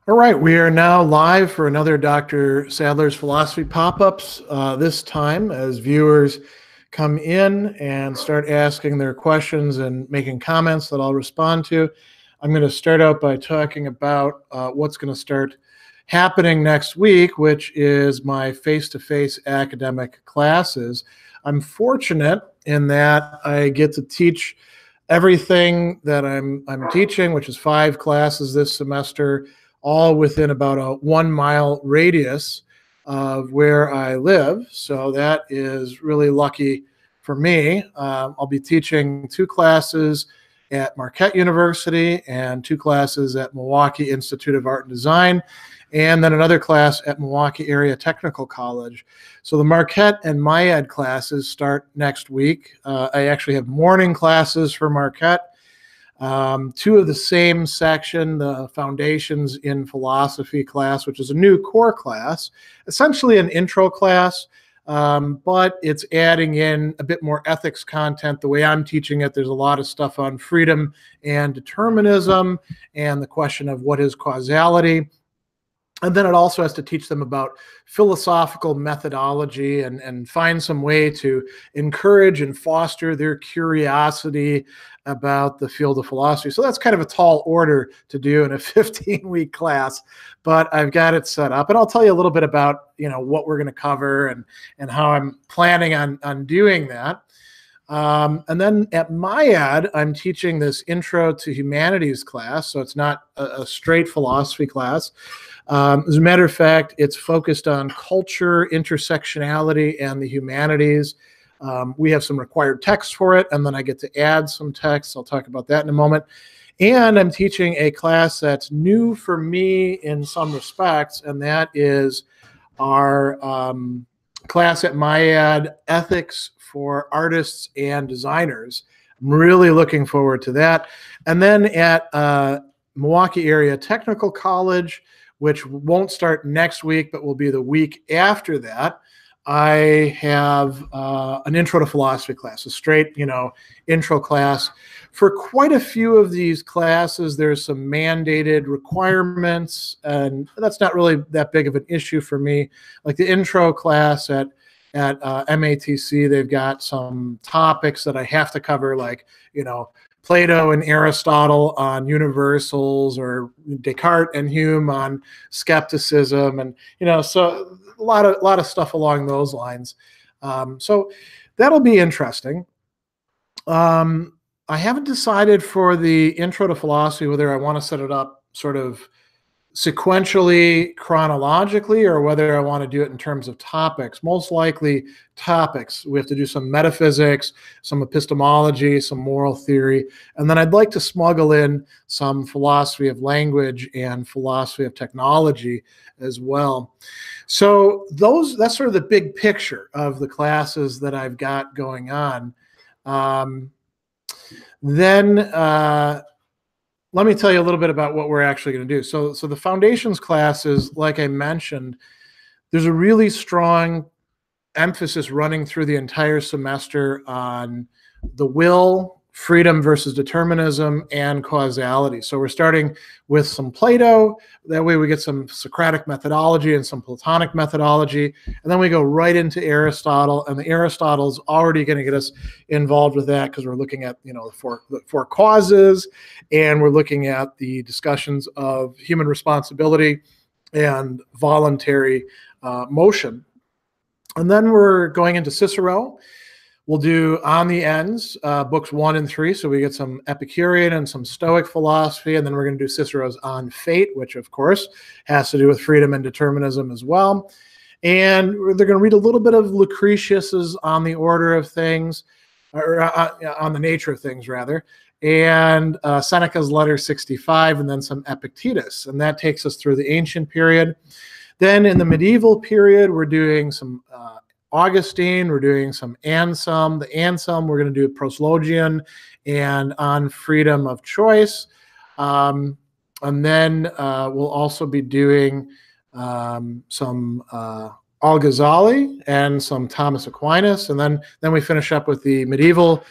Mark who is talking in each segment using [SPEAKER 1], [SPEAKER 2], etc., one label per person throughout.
[SPEAKER 1] All right, we are now live for another Dr. Sadler's Philosophy Pop-Ups, this time as viewers come in and start asking their questions and making comments that I'll respond to. I'm going to start out by talking about what's going to start happening next week, which is my face-to-face academic classes. I'm fortunate in that I get to teach everything that I'm teaching, which is 5 classes this semester, all within about a 1 mile radius of where I live. So that is really lucky for me. I'll be teaching 2 classes at Marquette University and 2 classes at Milwaukee Institute of Art and Design, and then another class at Milwaukee Area Technical College. So the Marquette and MyEd classes start next week. I actually have morning classes for Marquette. 2 of the same section, the Foundations in Philosophy class, which is a new core class, essentially an intro class, but it's adding in a bit more ethics content. The way I'm teaching it, there's a lot of stuff on freedom and determinism and the question of what is causality. And then it also has to teach them about philosophical methodology and find some way to encourage and foster their curiosity about the field of philosophy. So that's kind of a tall order to do in a 15-week class, but I've got it set up. And I'll tell you a little bit about, what we're going to cover and how I'm planning on doing that. And then at MyEd, I'm teaching this Intro to Humanities class, so it's not a straight philosophy class. As a matter of fact, it's focused on culture, intersectionality, and the humanities. We have some required texts for it, and then I get to add some texts. I'll talk about that in a moment. And I'm teaching a class that's new for me in some respects, and that is our class at MyEd, Ethics for Artists and Designers. I'm really looking forward to that. And then at Milwaukee Area Technical College, which won't start next week, but will be the week after that, I have an Intro to Philosophy class, a straight, intro class. For quite a few of these classes, there's some mandated requirements, and that's not really that big of an issue for me. Like the intro class at MATC, they've got some topics that I have to cover, like, Plato and Aristotle on universals, or Descartes and Hume on skepticism, and so a lot of stuff along those lines. So that'll be interesting. I haven't decided for the Intro to Philosophy whether I want to set it up sort of sequentially, chronologically, or whether I want to do it in terms of topics. Most likely topics. We have to do some metaphysics, some epistemology, some moral theory, and then I'd like to smuggle in some philosophy of language and philosophy of technology as well. So that's sort of the big picture of the classes that I've got going on. Let me tell you a little bit about what we're actually going to do. So the foundations classes, like I mentioned, there's a really strong emphasis running through the entire semester on the will, freedom versus determinism, and causality. So we're starting with some Plato. That way we get some Socratic methodology and some Platonic methodology. And then we go right into Aristotle. And the Aristotle's already going to get us involved with that, because we're looking at, the four causes, and we're looking at the discussions of human responsibility and voluntary motion. And then we're going into Cicero. We'll do On the Ends, books 1 and 3, so we get some Epicurean and some Stoic philosophy, and then we're going to do Cicero's On Fate, which, of course, has to do with freedom and determinism as well. And they're going to read a little bit of Lucretius's On the Order of Things, or On the Nature of Things, rather, and Seneca's Letter 65, and then some Epictetus, and that takes us through the ancient period. Then in the medieval period, we're doing some Augustine, we're doing some Anselm. The Anselm, we're going to do Proslogion and On Freedom of Choice. And then we'll also be doing some Al-Ghazali and some Thomas Aquinas. And then we finish up with the medieval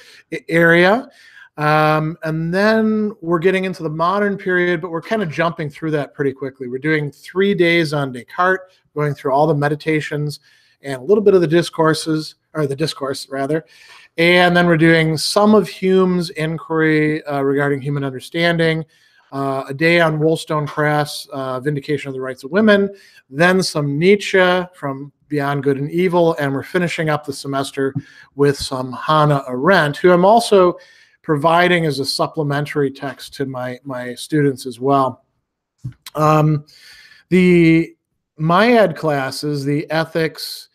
[SPEAKER 1] area. And then we're getting into the modern period, but we're kind of jumping through that pretty quickly. We're doing 3 days on Descartes, going through all the meditations and a little bit of the discourse rather. And then we're doing some of Hume's inquiry regarding human understanding, a day on Wollstonecraft's Vindication of the Rights of Women, then some Nietzsche from Beyond Good and Evil, and we're finishing up the semester with some Hannah Arendt, who I'm also providing as a supplementary text to my students as well. The MyEd classes, the ethics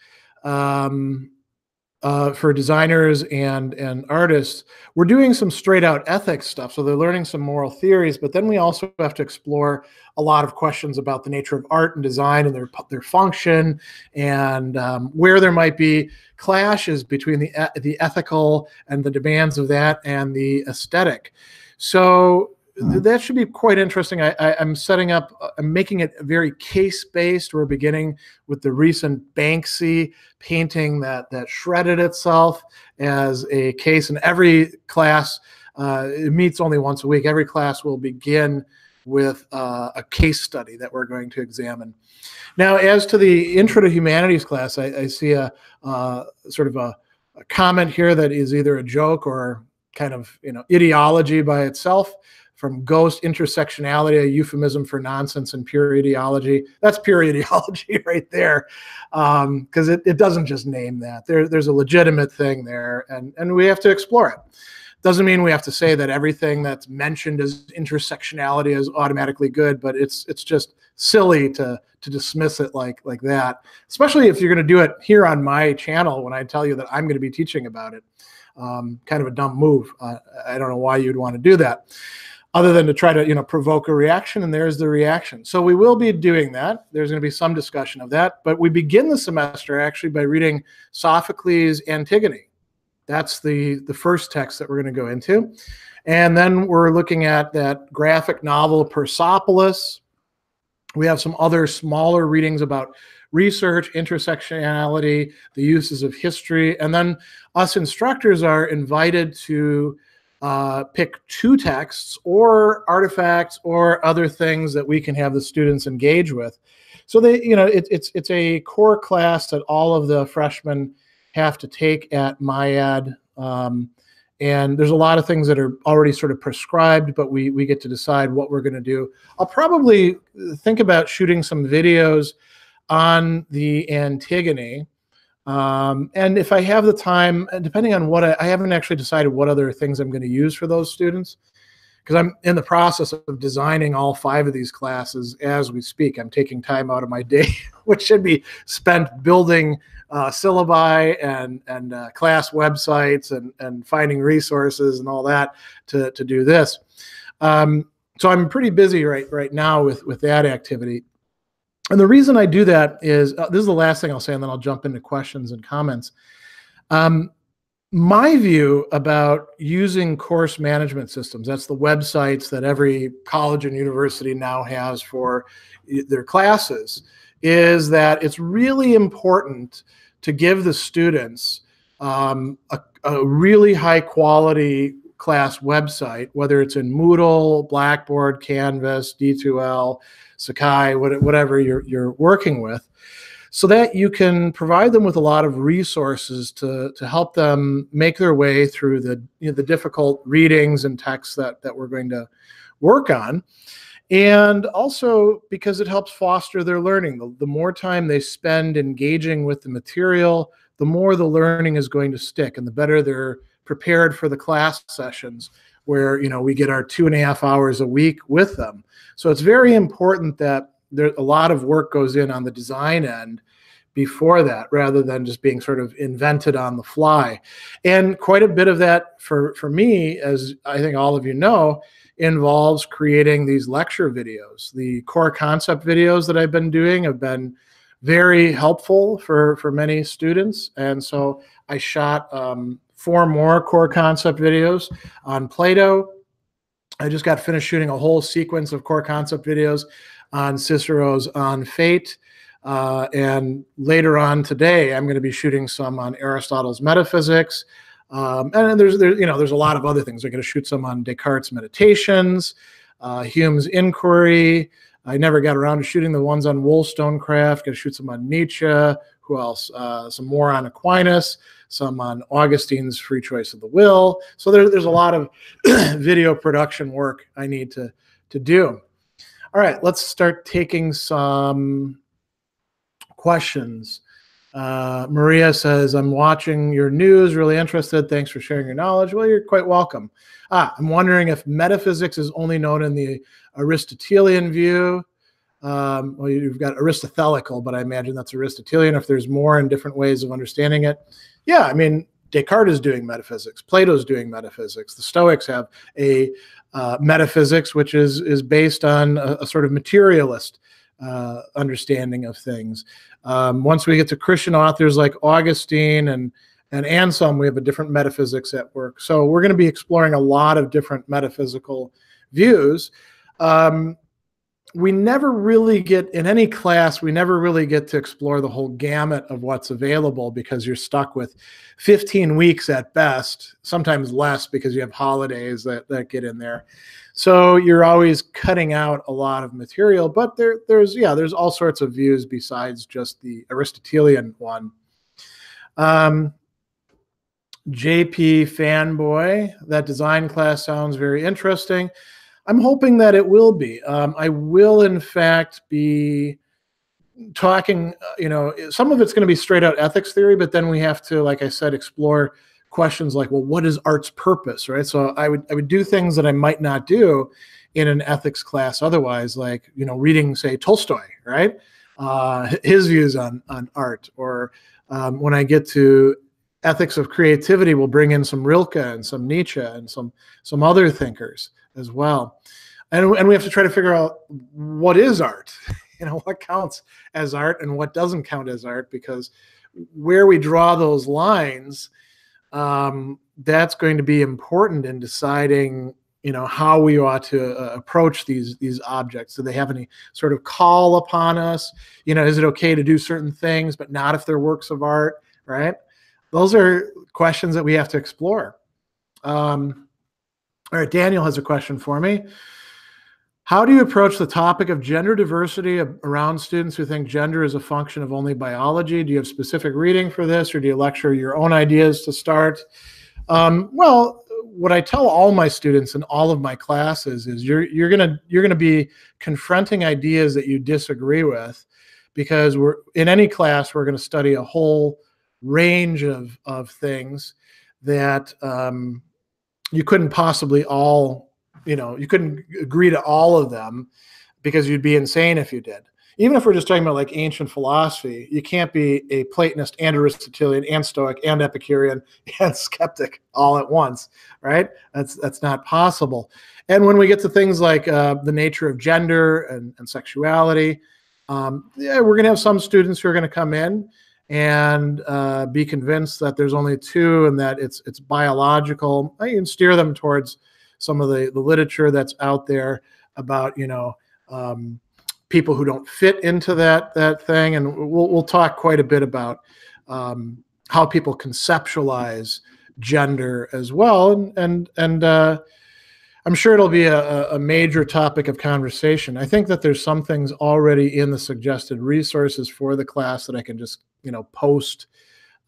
[SPEAKER 1] for designers and artists, we're doing some straight out ethics stuff. So they're learning some moral theories, but then we also have to explore a lot of questions about the nature of art and design and their function, and where there might be clashes between the ethical and the demands of that and the aesthetic. So that should be quite interesting. I'm setting up, I'm making it very case-based. We're beginning with the recent Banksy painting that shredded itself as a case. And every class, it meets only once a week. Every class will begin with a case study that we're going to examine. Now, as to the Intro to Humanities class, I see a sort of a comment here that is either a joke or kind of ideology by itself. From ghost intersectionality, a euphemism for nonsense and pure ideology. That's pure ideology right there, because it doesn't just name that. There's a legitimate thing there, and we have to explore it. Doesn't mean we have to say that everything that's mentioned as intersectionality is automatically good, but it's just silly to dismiss it like that, especially if you're going to do it here on my channel when I tell you that I'm going to be teaching about it. Kind of a dumb move. I don't know why you'd want to do that, other than to try to provoke a reaction, and there's the reaction. So we will be doing that. There's going to be some discussion of that, but we begin the semester actually by reading Sophocles' Antigone. That's the first text that we're going to go into. And then we're looking at that graphic novel Persepolis. We have some other smaller readings about research, intersectionality, the uses of history, and then us instructors are invited to pick 2 texts or artifacts or other things that we can have the students engage with. So it's a core class that all of the freshmen have to take at MyEd. And there's a lot of things that are already sort of prescribed, but we get to decide what we're going to do. I'll probably think about shooting some videos on the Antigone. And if I have the time, depending on what I haven't actually decided what other things I'm going to use for those students, because I'm in the process of designing all 5 of these classes as we speak. I'm taking time out of my day, which should be spent building syllabi and class websites and finding resources and all that to do this. So I'm pretty busy right now with that activity. And the reason I do that is, this is the last thing I'll say, and then I'll jump into questions and comments. My view about using course management systems, that's the websites that every college and university now has for their classes, is that it's really important to give the students a really high quality class website, whether it's in Moodle, Blackboard, Canvas, D2L, Sakai, whatever you're working with, so that you can provide them with a lot of resources to help them make their way through the difficult readings and texts that we're going to work on. And also because it helps foster their learning. The more time they spend engaging with the material, the more the learning is going to stick, and the better they're prepared for the class sessions where we get our 2.5 hours a week with them. So it's very important that a lot of work goes in on the design end before that, rather than just being sort of invented on the fly. And quite a bit of that for me, as I think all of you know, involves creating these lecture videos. The core concept videos that I've been doing have been very helpful for many students. And so I shot 4 more core concept videos on Plato. I just got finished shooting a whole sequence of core concept videos on Cicero's On Fate. And later on today, I'm going to be shooting some on Aristotle's Metaphysics, And there's a lot of other things. I'm going to shoot some on Descartes' Meditations, Hume's Inquiry. I never got around to shooting the ones on Wollstonecraft. Going to shoot some on Nietzsche. Who else? Some more on Aquinas. Some on Augustine's Free Choice of the Will. So there's a lot of video production work I need to do. All right, let's start taking some questions. Maria says, I'm watching your news, really interested. Thanks for sharing your knowledge. Well, you're quite welcome. I'm wondering if metaphysics is only known in the Aristotelian view. Well, you've got Aristotelical, but I imagine that's Aristotelian. If there's more and different ways of understanding it. Yeah, I mean, Descartes is doing metaphysics. Plato's doing metaphysics. The Stoics have a metaphysics, which is based on a sort of materialist understanding of things. Once we get to Christian authors like Augustine and Anselm, we have a different metaphysics at work. So we're going to be exploring a lot of different metaphysical views. We never really get, in any class, we never really get to explore the whole gamut of what's available because you're stuck with 15 weeks at best, sometimes less because you have holidays that get in there. So you're always cutting out a lot of material, but there's all sorts of views besides just the Aristotelian one. JP Fanboy, that design class sounds very interesting. I'm hoping that it will be. I will, in fact, be talking, some of it's going to be straight out ethics theory, but then we have to, like I said, explore questions like, well, what is art's purpose, right? So I would do things that I might not do in an ethics class otherwise, like, reading, say, Tolstoy, right? His views on art. Or when I get to ethics of creativity, we'll bring in some Rilke and some Nietzsche and some other thinkers as well. And we have to try to figure out what is art, what counts as art and what doesn't count as art, because where we draw those lines, that's going to be important in deciding, how we ought to approach these objects. Do they have any sort of call upon us? Is it okay to do certain things, but not if they're works of art, right? Those are questions that we have to explore. All right, Daniel has a question for me. How do you approach the topic of gender diversity around students who think gender is a function of only biology? Do you have specific reading for this, or do you lecture your own ideas to start? Well, what I tell all my students in all of my classes is you're gonna be confronting ideas that you disagree with, because in any class we're going to study a whole range of things that you couldn't possibly you couldn't agree to all of them, because you'd be insane if you did. Even if we're just talking about like ancient philosophy, you can't be a Platonist and Aristotelian and Stoic and Epicurean and skeptic all at once, right? That's not possible. And when we get to things like the nature of gender and sexuality, we're going to have some students who are going to come in and be convinced that there's only two and that it's biological. I can steer them towards some of the literature that's out there about people who don't fit into that thing, and we'll talk quite a bit about how people conceptualize gender as well, and I'm sure it'll be a major topic of conversation. I think that there's some things already in the suggested resources for the class that I can just post,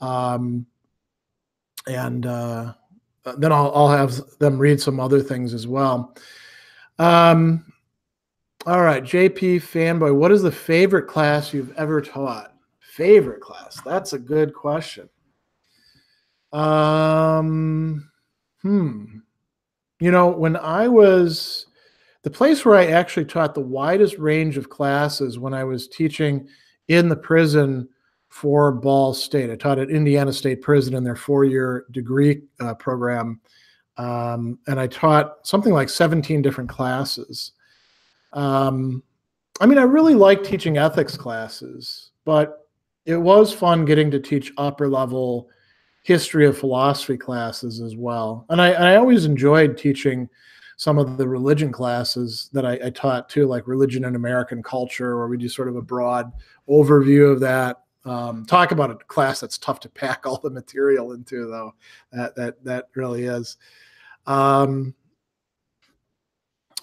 [SPEAKER 1] and then I'll have them read some other things as well. All right, JP Fanboy, what is the favorite class you've ever taught? Favorite class? That's a good question. When I was, the place where I actually taught the widest range of classes when I was teaching in the prison for Ball State. I taught at Indiana State Prison in their 4-year degree program, and I taught something like 17 different classes. I really like teaching ethics classes, but it was fun getting to teach upper level history of philosophy classes as well. And I always enjoyed teaching some of the religion classes that I taught too, like religion and American culture, where we do sort of a broad overview of that. Talk about a class that's tough to pack all the material into, though. That really is. All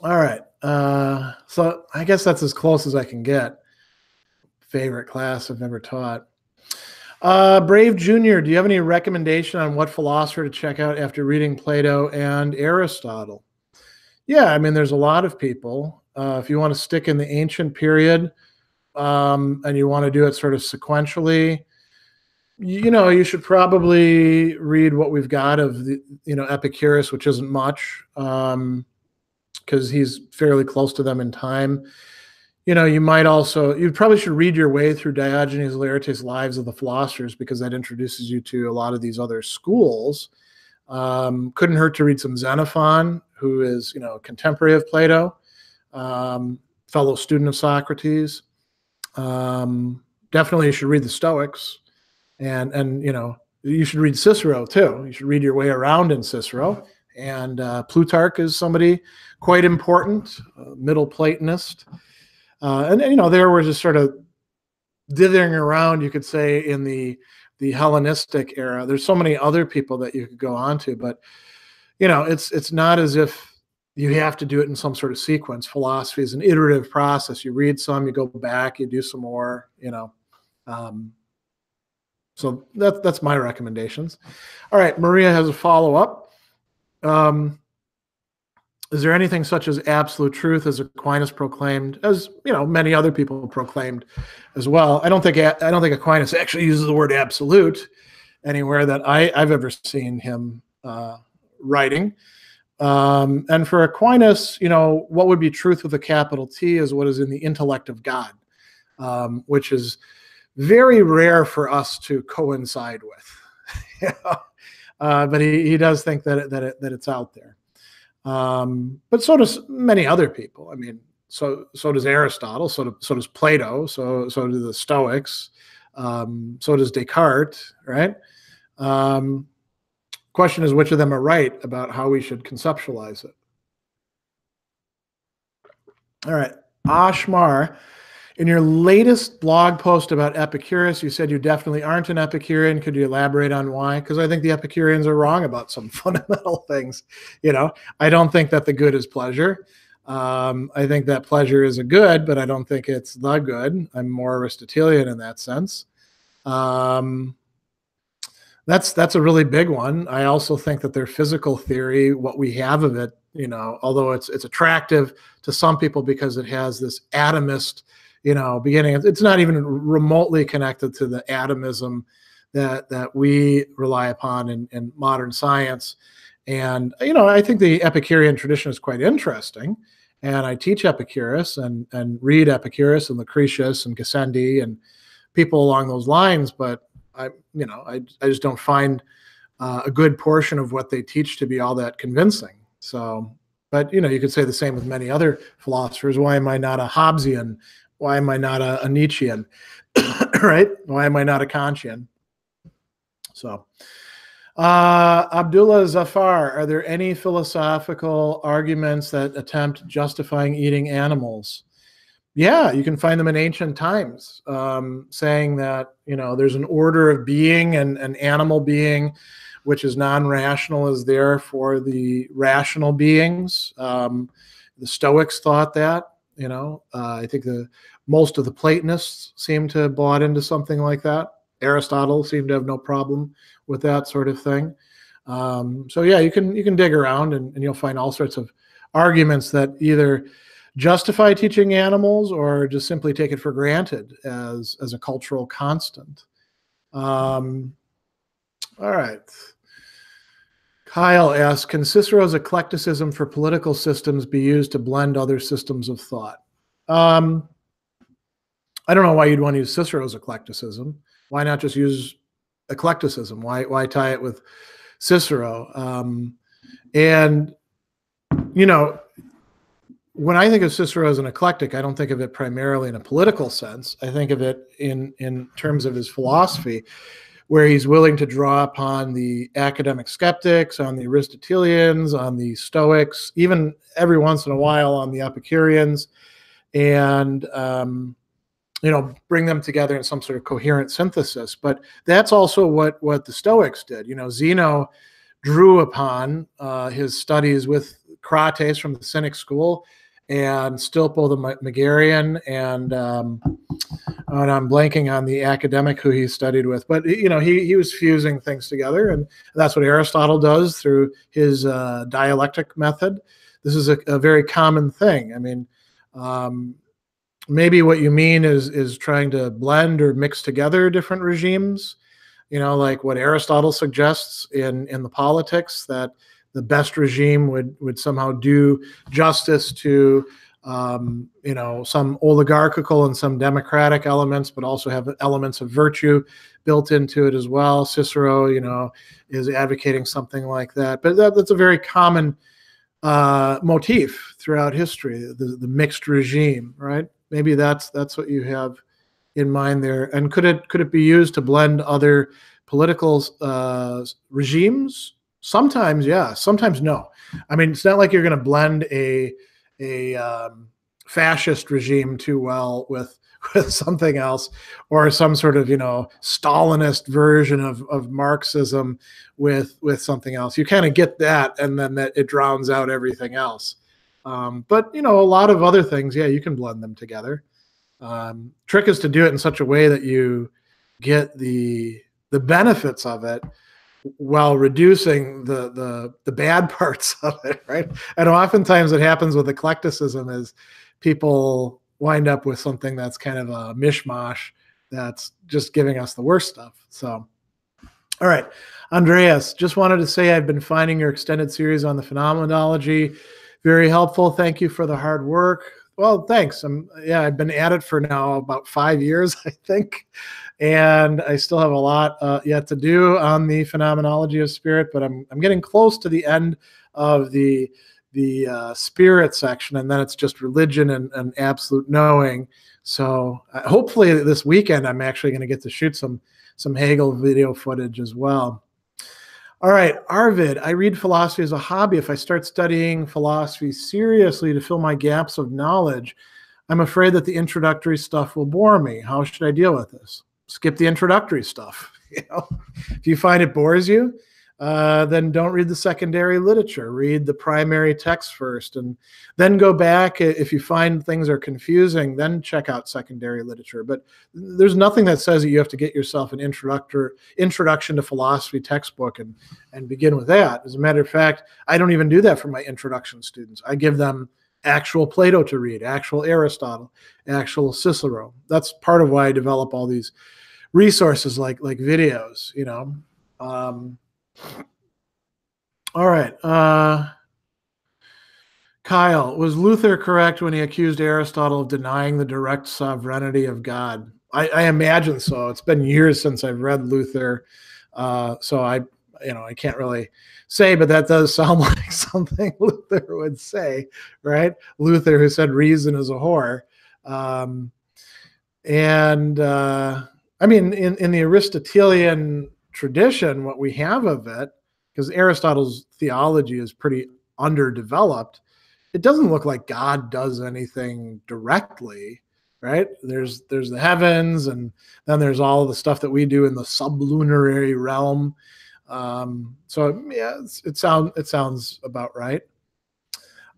[SPEAKER 1] right. So I guess that's as close as I can get. Favorite class I've never taught. Brave Junior, do you have any recommendation on what philosopher to check out after reading Plato and Aristotle? Yeah, I mean, there's a lot of people. If you want to stick in the ancient period, and you want to do it sort of sequentially, you should probably read what we've got of the, Epicurus, which isn't much, because he's fairly close to them in time. You probably should read your way through Diogenes Laertes' Lives of the Philosophers, because that introduces you to a lot of these other schools. Couldn't hurt to read some Xenophon, who is, a contemporary of Plato, fellow student of Socrates. Definitely you should read the Stoics, and you should read Cicero too. You should read your way around in Cicero, and Plutarch is somebody quite important, Middle Platonist. And there we're just sort of dithering around, you could say, in the Hellenistic era. There's so many other people that you could go on to, but it's not as if you have to do it in some sort of sequence. Philosophy is an iterative process. You read some, you go back, you do some more, so that's my recommendations. All right, Maria has a follow-up. Is there anything such as absolute truth, as Aquinas proclaimed, as many other people proclaimed as well? I don't think Aquinas actually uses the word absolute anywhere that I've ever seen him writing. And for Aquinas, what would be truth with a capital T is what is in the intellect of God, which is very rare for us to coincide with. But he does think that it's out there. But so does many other people. I mean, so does Aristotle, so does Plato, so do the Stoics, so does Descartes, right? Question is, which of them are right about how we should conceptualize it? All right, Ashmar, in your latest blog post about Epicurus, you said you definitely aren't an Epicurean. Could you elaborate on why? Because I think the Epicureans are wrong about some fundamental things. I don't think that the good is pleasure. I think that pleasure is a good, but I don't think it's the good. I'm more Aristotelian in that sense. That's a really big one. I also think that their physical theory, what we have of it, although it's attractive to some people because it has this atomist, beginning, it's not even remotely connected to the atomism that we rely upon in modern science. And, I think the Epicurean tradition is quite interesting. And I teach Epicurus and read Epicurus and Lucretius and Gassendi and people along those lines. But I just don't find a good portion of what they teach to be all that convincing. So, but, you could say the same with many other philosophers. Why am I not a Hobbesian? Why am I not a Nietzschean, right? Why am I not a Kantian? So, Abdullah Zafar, are there any philosophical arguments that attempt justifying eating animals? Yeah, you can find them in ancient times, saying that, there's an order of being, and an animal being, which is non-rational, is there for the rational beings. The Stoics thought that. I think most of the Platonists seem to have bought into something like that. Aristotle seemed to have no problem with that sort of thing. So yeah, you can dig around and you'll find all sorts of arguments that either justify teaching animals or just simply take it for granted as a cultural constant. All right. Kyle asks, can Cicero's eclecticism for political systems be used to blend other systems of thought? I don't know why you'd want to use Cicero's eclecticism. Why not just use eclecticism? Why tie it with Cicero? And, when I think of Cicero as an eclectic, I don't think of it primarily in a political sense. I think of it in terms of his philosophy, where he's willing to draw upon the academic skeptics, on the Aristotelians, on the Stoics, even every once in a while on the Epicureans. And bring them together in some sort of coherent synthesis. But that's also what the Stoics did. Zeno drew upon his studies with Crates from the Cynic school, and Stilpo the Megarian, and I'm blanking on the academic who he studied with, but he was fusing things together, and that's what Aristotle does through his dialectic method. This is a very common thing. I mean, maybe what you mean is trying to blend or mix together different regimes, like what Aristotle suggests in the Politics, that the best regime would somehow do justice to some oligarchical and some democratic elements, but also have elements of virtue built into it as well. Cicero, is advocating something like that. But that's a very common motif throughout history, the mixed regime, right? Maybe that's what you have in mind there. And could it be used to blend other political regimes? Sometimes, yeah. Sometimes, no. I mean, it's not like you're going to blend a fascist regime too well with something else, or some sort of Stalinist version of Marxism with something else. You kind of get that, and then it drowns out everything else. But a lot of other things, yeah, you can blend them together. Trick is to do it in such a way that you get the benefits of it while reducing the bad parts of it, right? And oftentimes it happens with eclecticism is people wind up with something that's kind of a mishmash that's just giving us the worst stuff. So, all right, Andreas, just wanted to say I've been finding your extended series on the phenomenology very helpful. Thank you for the hard work. Well, thanks. I've been at it for now about 5 years, I think. And I still have a lot yet to do on the phenomenology of spirit, but I'm getting close to the end of the spirit section, and then it's just religion and absolute knowing. So hopefully this weekend I'm actually going to get to shoot some Hegel video footage as well. All right, Arvid, I read philosophy as a hobby. If I start studying philosophy seriously to fill my gaps of knowledge, I'm afraid that the introductory stuff will bore me. How should I deal with this? Skip the introductory stuff. If you find it bores you, then don't read the secondary literature. Read the primary text first, and then go back. If you find things are confusing, then check out secondary literature. But there's nothing that says that you have to get yourself an introduction to philosophy textbook and begin with that. As a matter of fact, I don't even do that for my introduction students. I give them actual Plato to read, actual Aristotle, actual Cicero. That's part of why I develop all these resources like videos, all right. Kyle, was Luther correct when he accused Aristotle of denying the direct sovereignty of God? I imagine so. It's been years since I've read Luther, so I can't really say, but that does sound like something Luther would say, right? Luther, who said reason is a whore. I mean, in the Aristotelian tradition, what we have of it, because Aristotle's theology is pretty underdeveloped, it doesn't look like God does anything directly, right? There's the heavens, and then there's all the stuff that we do in the sublunary realm. So yeah, it sounds about right.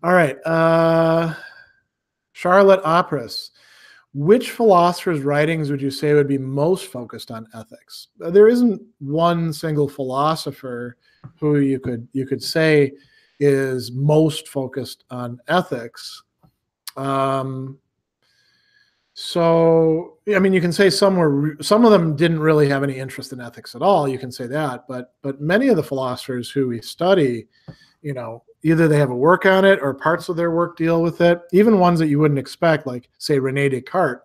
[SPEAKER 1] All right, Charlotte Opris. Which philosopher's writings would you say would be most focused on ethics? There isn't one single philosopher who you could say is most focused on ethics. So, I mean, you can say some of them didn't really have any interest in ethics at all. You can say that, but many of the philosophers who we study, either they have a work on it or parts of their work deal with it, even ones that you wouldn't expect, like, say, René Descartes.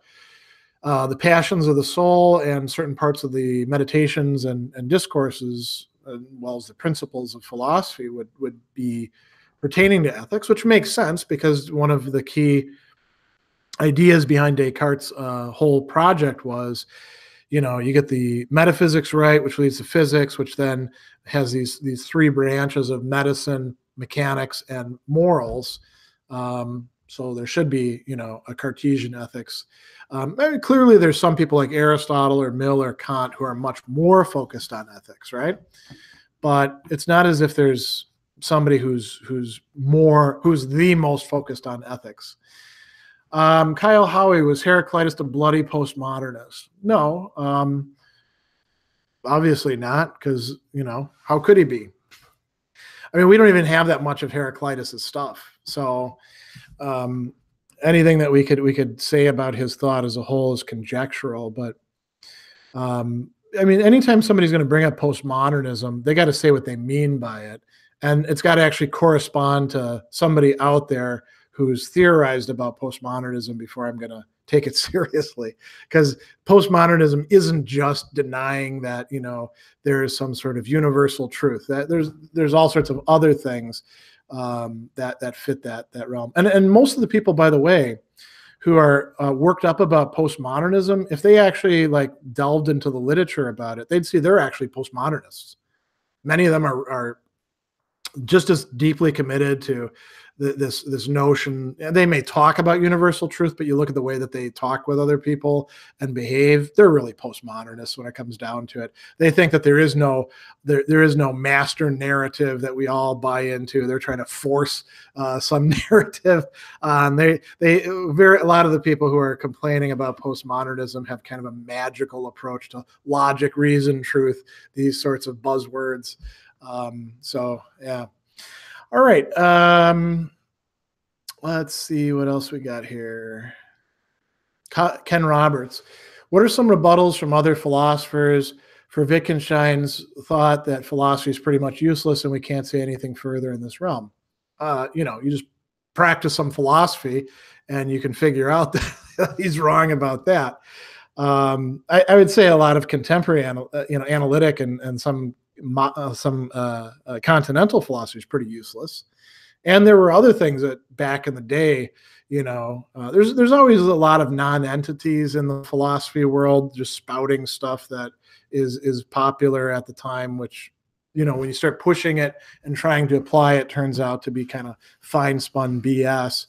[SPEAKER 1] The passions of the soul and certain parts of the meditations and discourses, as well as the principles of philosophy, would be pertaining to ethics, which makes sense because one of the key ideas behind Descartes' whole project was, you get the metaphysics right, which leads to physics, which then has these three branches of medicine, mechanics, and morals. So there should be, a Cartesian ethics. Clearly, there's some people like Aristotle or Mill or Kant who are much more focused on ethics, right? But it's not as if there's somebody who's the most focused on ethics. Kyle Howie, was Heraclitus a bloody postmodernist? No, obviously not, because how could he be? I mean, we don't even have that much of Heraclitus's stuff, so anything that we could say about his thought as a whole is conjectural. But I mean, anytime somebody's going to bring up postmodernism, they got to say what they mean by it, and it's got to actually correspond to somebody out there who's theorized about postmodernism before I'm going to take it seriously. Because postmodernism isn't just denying that, there is some sort of universal truth. That there's all sorts of other things that fit that realm. And most of the people, by the way, who are worked up about postmodernism, if they actually delved into the literature about it, they'd see they're actually postmodernists. Many of them are just as deeply committed to this notion. They may talk about universal truth, but you look at the way that they talk with other people and behave, they're really postmodernists when it comes down to it. They think that there is no master narrative that we all buy into. They're trying to force some narrative. A lot of the people who are complaining about postmodernism have kind of a magical approach to logic, reason, truth, these sorts of buzzwords. So yeah. All right. Let's see what else we got here. Ken Roberts. What are some rebuttals from other philosophers for Wittgenstein's thought that philosophy is pretty much useless and we can't say anything further in this realm? You just practice some philosophy and you can figure out that he's wrong about that. I would say a lot of contemporary, analytic and some continental philosophy is pretty useless. And there were other things that back in the day, there's always a lot of non-entities in the philosophy world just spouting stuff that is popular at the time, which, when you start pushing it and trying to apply it, turns out to be kind of fine-spun BS.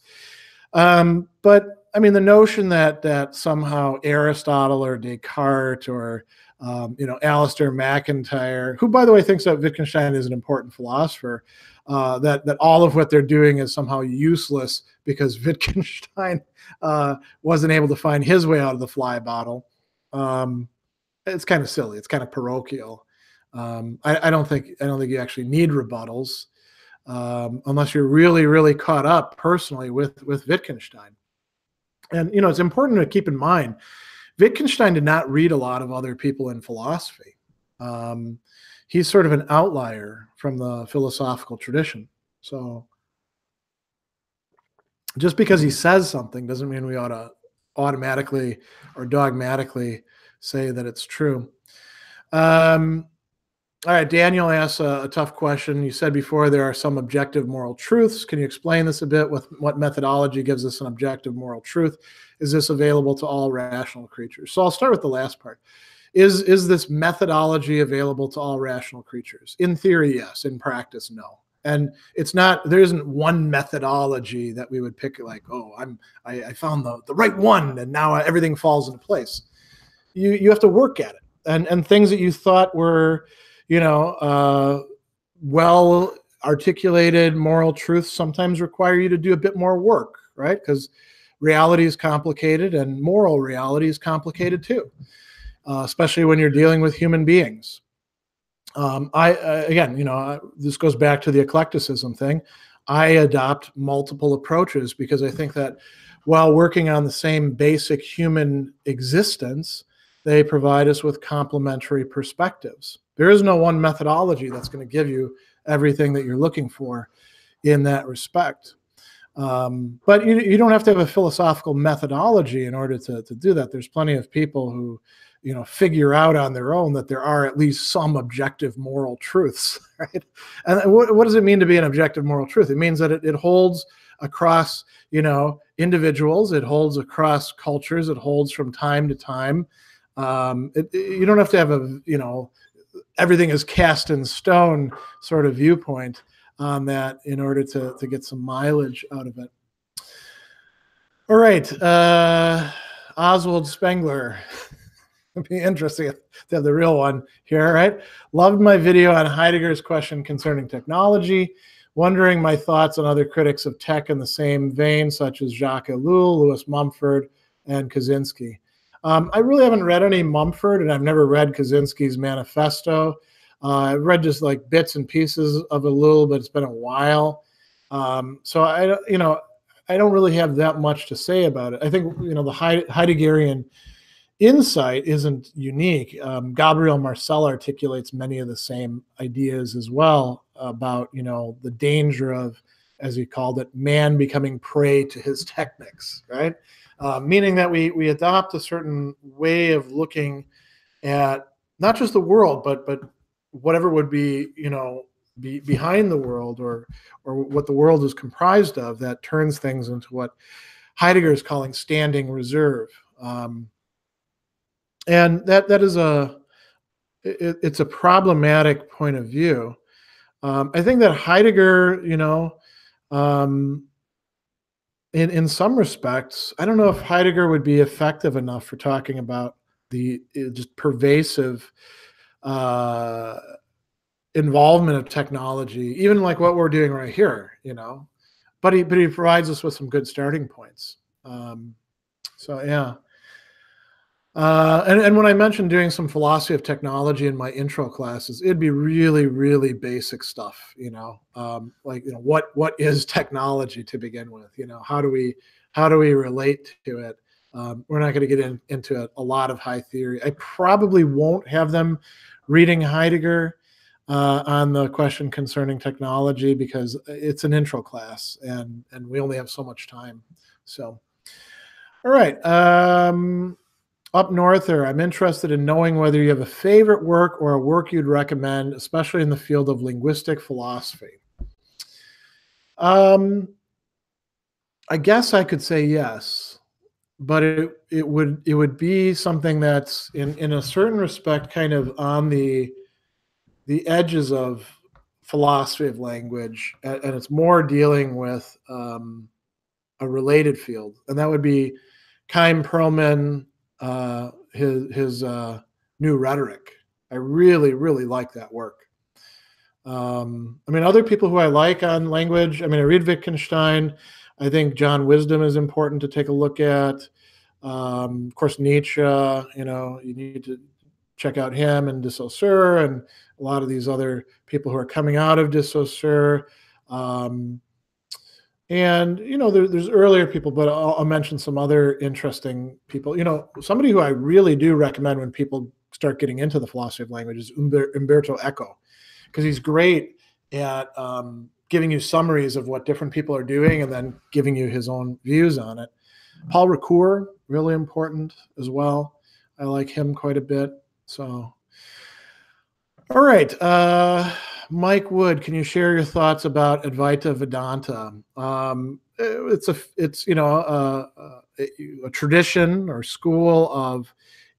[SPEAKER 1] But I mean, the notion that somehow Aristotle or Descartes or Alistair McIntyre, who, by the way, thinks that Wittgenstein is an important philosopher, that all of what they're doing is somehow useless because Wittgenstein wasn't able to find his way out of the fly bottle. It's kind of silly. It's kind of parochial. I don't think you actually need rebuttals unless you're really, really caught up personally with Wittgenstein. And it's important to keep in mind, Wittgenstein did not read a lot of other people in philosophy. He's sort of an outlier from the philosophical tradition. So just because he says something doesn't mean we ought to automatically or dogmatically say that it's true. All right, Daniel asks a tough question. You said before there are some objective moral truths. Can you explain this a bit? With what methodology gives us an objective moral truth? Is this available to all rational creatures? So I'll start with the last part. Is this methodology available to all rational creatures? In theory, yes. In practice, no. And it's not. There isn't one methodology that we would pick like, oh, I found the right one, and now everything falls into place. You have to work at it, and things that you thought were well articulated moral truths sometimes require you to do a bit more work, right? Because reality is complicated and moral reality is complicated too, especially when you're dealing with human beings. This goes back to the eclecticism thing. I adopt multiple approaches because I think that while working on the same basic human existence, they provide us with complementary perspectives. There is no one methodology that's going to give you everything that you're looking for in that respect. But you don't have to have a philosophical methodology in order to do that. There's plenty of people who, figure out on their own that there are at least some objective moral truths, right? And what does it mean to be an objective moral truth? It means that it holds across, individuals. It holds across cultures. It holds from time to time. You don't have to have everything is cast in stone sort of viewpoint on that in order to get some mileage out of it. right. Oswald Spengler. It'd be interesting to have the real one here, right? Loved my video on Heidegger's question concerning technology. Wondering my thoughts on other critics of tech in the same vein, such as Jacques Ellul, Louis Mumford, and Kaczynski. I really haven't read any Mumford, and I've never read Kaczynski's manifesto. I've read just like bits and pieces of Ellul, but it's been a while. So I don't really have that much to say about it. I think the Heideggerian insight isn't unique. Gabriel Marcel articulates many of the same ideas as well about, the danger of, as he called it, man becoming prey to his techniques, right? Meaning that we adopt a certain way of looking at not just the world, but whatever would be, be behind the world or what the world is comprised of, that turns things into what Heidegger is calling standing reserve. And that is it's a problematic point of view. I think that Heidegger, in some respects, I don't know if Heidegger would be effective enough for talking about the just pervasive involvement of technology, even like what we're doing right here, but he provides us with some good starting points. So yeah. And when I mentioned doing some philosophy of technology in my intro classes, it'd be really, really basic stuff, what is technology to begin with? How do we relate to it? We're not going to get into a lot of high theory. I probably won't have them reading Heidegger on the question concerning technology because it's an intro class and we only have so much time. So, all right. Up norther, I'm interested in knowing whether you have a favorite work or a work you'd recommend, especially in the field of linguistic philosophy. I guess I could say yes, but it would be something that's in a certain respect kind of on the edges of philosophy of language, and it's more dealing with a related field, and that would be Chaim Perlman. His new rhetoric. I really, really like that work. Other people who I like on language, I read Wittgenstein. I think John Wisdom is important to take a look at. Of course, Nietzsche, you need to check out him and de Saussure and a lot of these other people who are coming out of de Saussure. And, there's earlier people, but I'll mention some other interesting people. Somebody who I really do recommend when people start getting into the philosophy of language is Umberto Eco, because he's great at giving you summaries of what different people are doing and then giving you his own views on it. Paul Ricoeur, really important as well. I like him quite a bit. So, all right. Mike Wood, can you share your thoughts about Advaita Vedanta? It's a tradition or school of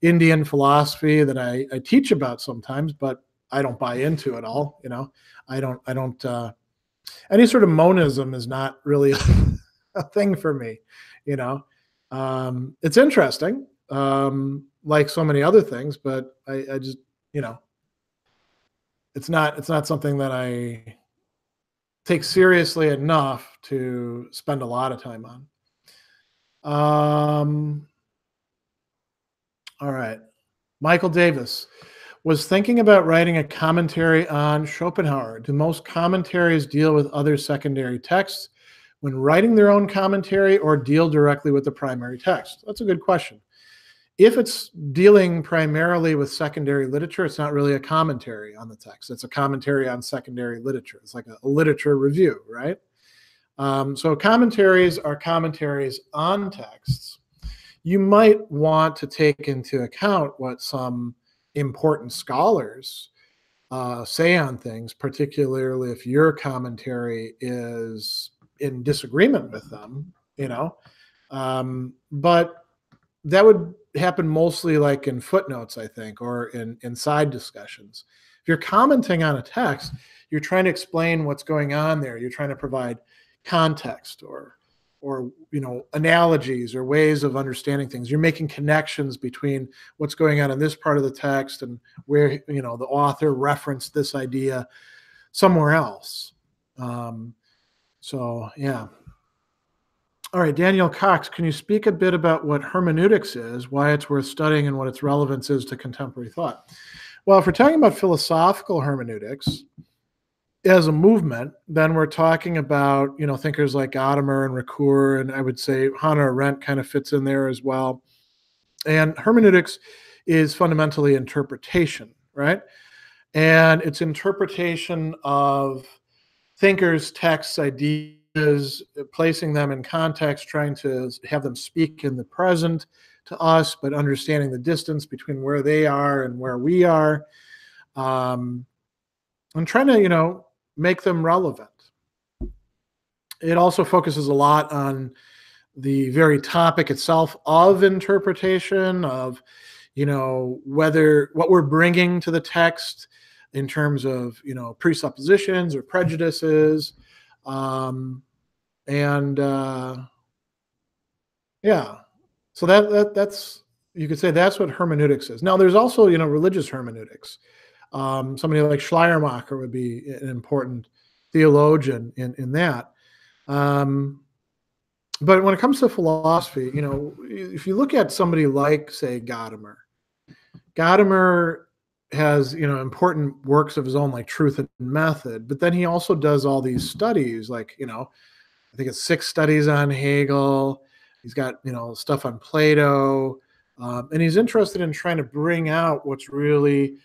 [SPEAKER 1] Indian philosophy that I teach about sometimes, but I don't buy into it all. I don't. Any sort of monism is not really a thing for me. It's interesting, like so many other things, but I just it's not something that I take seriously enough to spend a lot of time on. All right. Michael Davis was thinking about writing a commentary on Schopenhauer. Do most commentaries deal with other secondary texts when writing their own commentary or deal directly with the primary text? That's a good question. If it's dealing primarily with secondary literature, it's not really a commentary on the text. It's a commentary on secondary literature. It's like a literature review, right? So commentaries are commentaries on texts. You might want to take into account what some important scholars say on things, particularly if your commentary is in disagreement with them, but that would happen mostly like in footnotes, I think, or in side discussions. If you're commenting on a text, you're trying to explain what's going on there. You're trying to provide context or or, analogies or ways of understanding things. You're making connections between what's going on in this part of the text and where, the author referenced this idea somewhere else. So, yeah. All right, Daniel Cox, can you speak a bit about what hermeneutics is, why it's worth studying, and what its relevance is to contemporary thought? Well, if we're talking about philosophical hermeneutics as a movement, then we're talking about, thinkers like Gadamer and Ricoeur, and I would say Hannah Arendt kind of fits in there as well. And hermeneutics is fundamentally interpretation, right? And it's interpretation of thinkers, texts, ideas, placing them in context, trying to have them speak in the present to us, but understanding the distance between where they are and where we are, and trying to, make them relevant. It also focuses a lot on the very topic itself of interpretation, of, whether what we're bringing to the text in terms of, presuppositions or prejudices. Yeah, so that's, you could say that's what hermeneutics is. Now, there's also, religious hermeneutics. Somebody like Schleiermacher would be an important theologian in that. But when it comes to philosophy, if you look at somebody like, say, Gadamer has, important works of his own, like Truth and Method, but then he also does all these studies, like, I think it's 6 studies on Hegel. He's got, stuff on Plato, and he's interested in trying to bring out what's really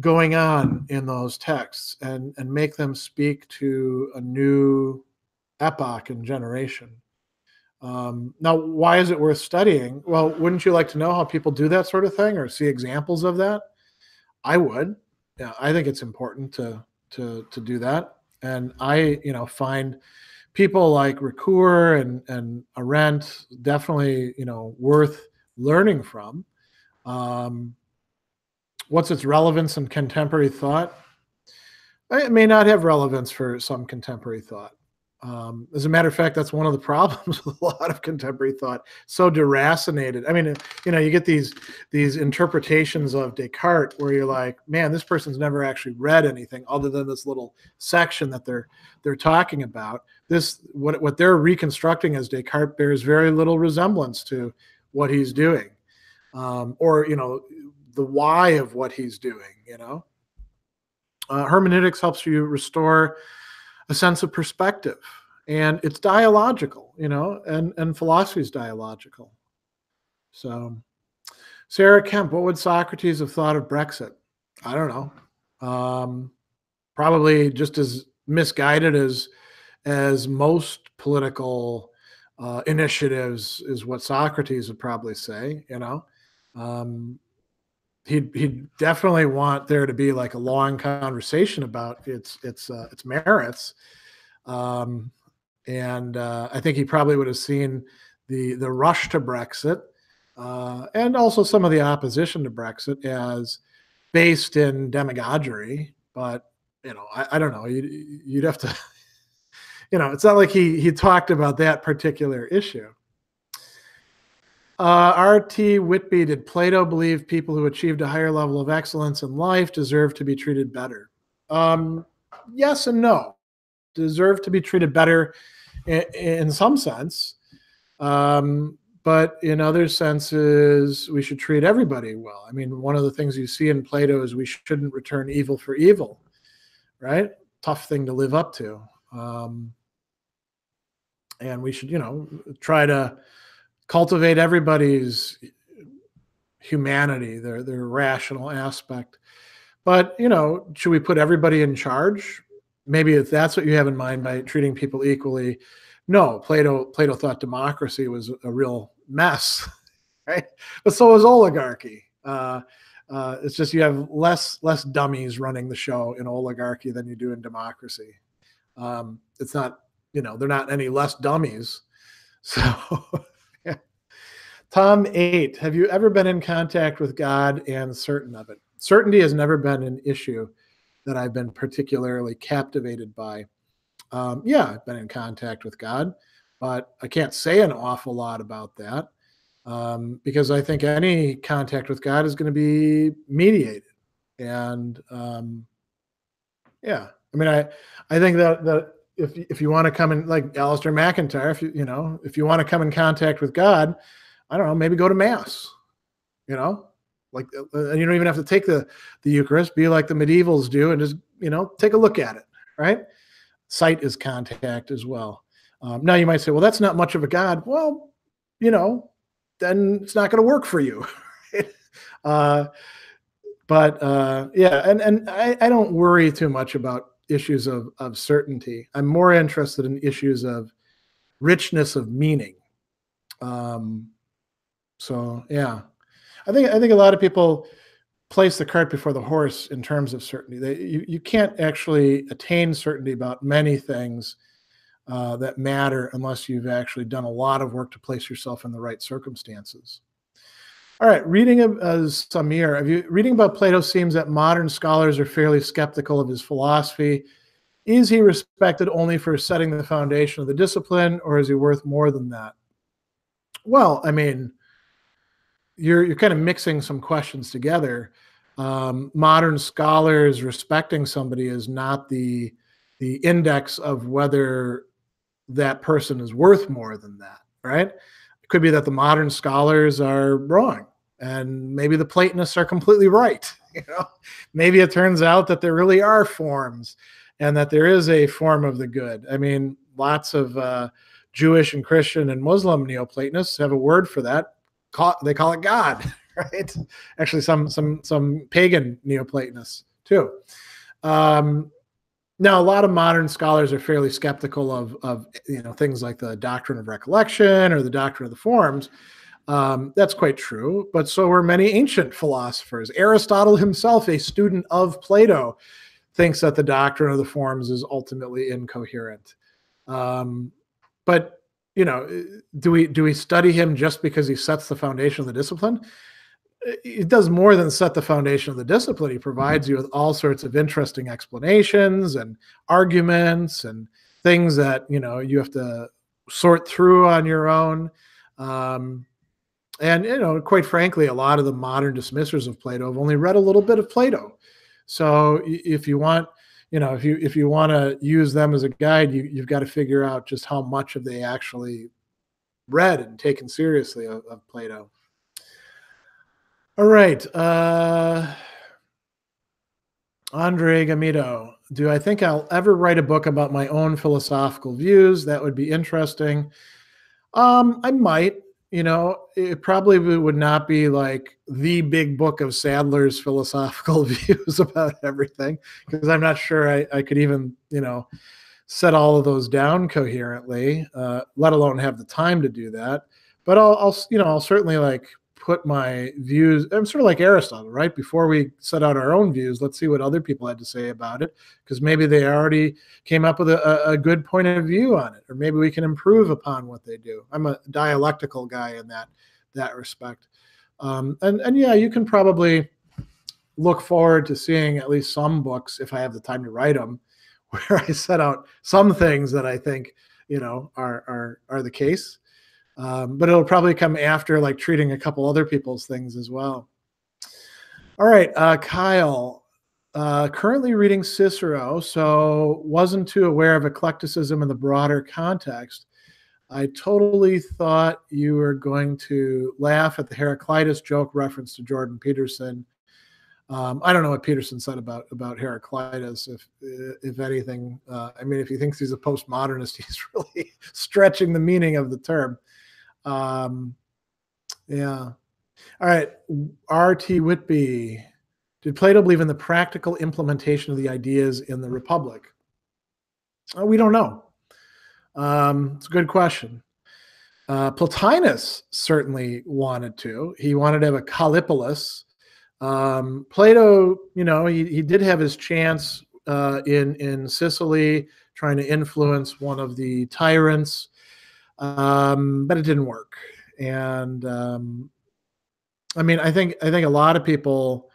[SPEAKER 1] going on in those texts and make them speak to a new epoch and generation. Now, why is it worth studying? Well, wouldn't you like to know how people do that sort of thing or see examples of that? I would. Yeah, I think it's important to do that. And I, find people like Ricoeur and Arendt definitely, worth learning from. What's its relevance in contemporary thought? It may not have relevance for some contemporary thought. As a matter of fact, that's one of the problems with a lot of contemporary thought. So deracinated. I mean, you get these interpretations of Descartes where you're like, man, this person's never actually read anything other than this little section that they're talking about. This what they're reconstructing as Descartes bears very little resemblance to what he's doing, or the why of what he's doing. Hermeneutics helps you restore a sense of perspective, and it's dialogical, and philosophy is dialogical. So, Sarah Kemp, what would Socrates have thought of Brexit? I don't know. Probably just as misguided as most political initiatives is what Socrates would probably say. He'd definitely want there to be like a long conversation about its merits, and I think he probably would have seen the rush to Brexit, and also some of the opposition to Brexit as based in demagoguery. But I don't know. You'd have to, it's not like he talked about that particular issue. R.T. Whitby, did Plato believe people who achieved a higher level of excellence in life deserve to be treated better? Yes and no. Deserve to be treated better in some sense. But in other senses, we should treat everybody well. I mean, one of the things you see in Plato is we shouldn't return evil for evil, right? Tough thing to live up to. And we should, try to cultivate everybody's humanity, their rational aspect. But, should we put everybody in charge? Maybe if that's what you have in mind by treating people equally. No, Plato thought democracy was a real mess, right? But so was oligarchy. It's just you have less dummies running the show in oligarchy than you do in democracy. It's not, they're not any less dummies. So, yeah. Tom 8, have you ever been in contact with God and certain of it? Certainty has never been an issue that I've been particularly captivated by. Yeah, I've been in contact with God. but I can't say an awful lot about that because I think any contact with God is going to be mediated. And yeah, I mean, I think that if you want to come in, like Alistair McIntyre, if you want to come in contact with God, I don't know, maybe go to Mass, like, and you don't even have to take the Eucharist. Be like the medievals do, and just take a look at it. Right? Sight is contact as well. Now you might say, well, that's not much of a God. Well, then it's not going to work for you. Yeah, and I don't worry too much about issues of certainty. I'm more interested in issues of richness of meaning. So yeah, I think a lot of people place the cart before the horse in terms of certainty. You can't actually attain certainty about many things that matter unless you've actually done a lot of work to place yourself in the right circumstances. All right, reading of Samir, reading about Plato seems that modern scholars are fairly skeptical of his philosophy. Is he respected only for setting the foundation of the discipline, or is he worth more than that? Well, I mean, you're kind of mixing some questions together. Modern scholars respecting somebody is not the index of whether that person is worth more than that, right? It could be that the modern scholars are wrong, and maybe the Platonists are completely right. Maybe it turns out that there really are forms, and that there is a form of the good. I mean, lots of Jewish and Christian and Muslim Neoplatonists have a word for that. They call it God, right? Actually, some pagan Neoplatonists too. Now, a lot of modern scholars are fairly skeptical of things like the doctrine of recollection or the doctrine of the forms. That's quite true, but so were many ancient philosophers. Aristotle himself, a student of Plato, thinks that the doctrine of the forms is ultimately incoherent. But do we study him just because he sets the foundation of the discipline? It does more than set the foundation of the discipline. He provides you with all sorts of interesting explanations and arguments and things that you have to sort through on your own. And quite frankly, a lot of the modern dismissers of Plato have only read a little bit of Plato. So if you want, if you want to use them as a guide, you've got to figure out just how much have they actually read and taken seriously of Plato. All right. Andre Gamito, do I think I'll ever write a book about my own philosophical views? That would be interesting. I might. It probably would not be like the big book of Sadler's philosophical views about everything, because I'm not sure I could even, set all of those down coherently, let alone have the time to do that. But I'll certainly put my views. I'm sort of like Aristotle, right? Before we set out our own views, let's see what other people had to say about it, because maybe they already came up with a good point of view on it, or maybe we can improve upon what they do. I'm a dialectical guy in that respect. And yeah, you can probably look forward to seeing at least some books, if I have the time to write them, where I set out some things that I think are the case. But it'll probably come after treating a couple other people's things as well. All right, Kyle, currently reading Cicero, so wasn't too aware of eclecticism in the broader context. I totally thought you were going to laugh at the Heraclitus joke reference to Jordan Peterson. I don't know what Peterson said about Heraclitus, if anything. I mean, if he thinks he's a postmodernist, he's really stretching the meaning of the term. Yeah. All right. R.T. Whitby. Did Plato believe in the practical implementation of the ideas in the Republic? We don't know. It's a good question. Plotinus certainly wanted to. He wanted to have a Callipolis. Plato, he did have his chance in Sicily, trying to influence one of the tyrants. But it didn't work. And I mean, I think a lot of people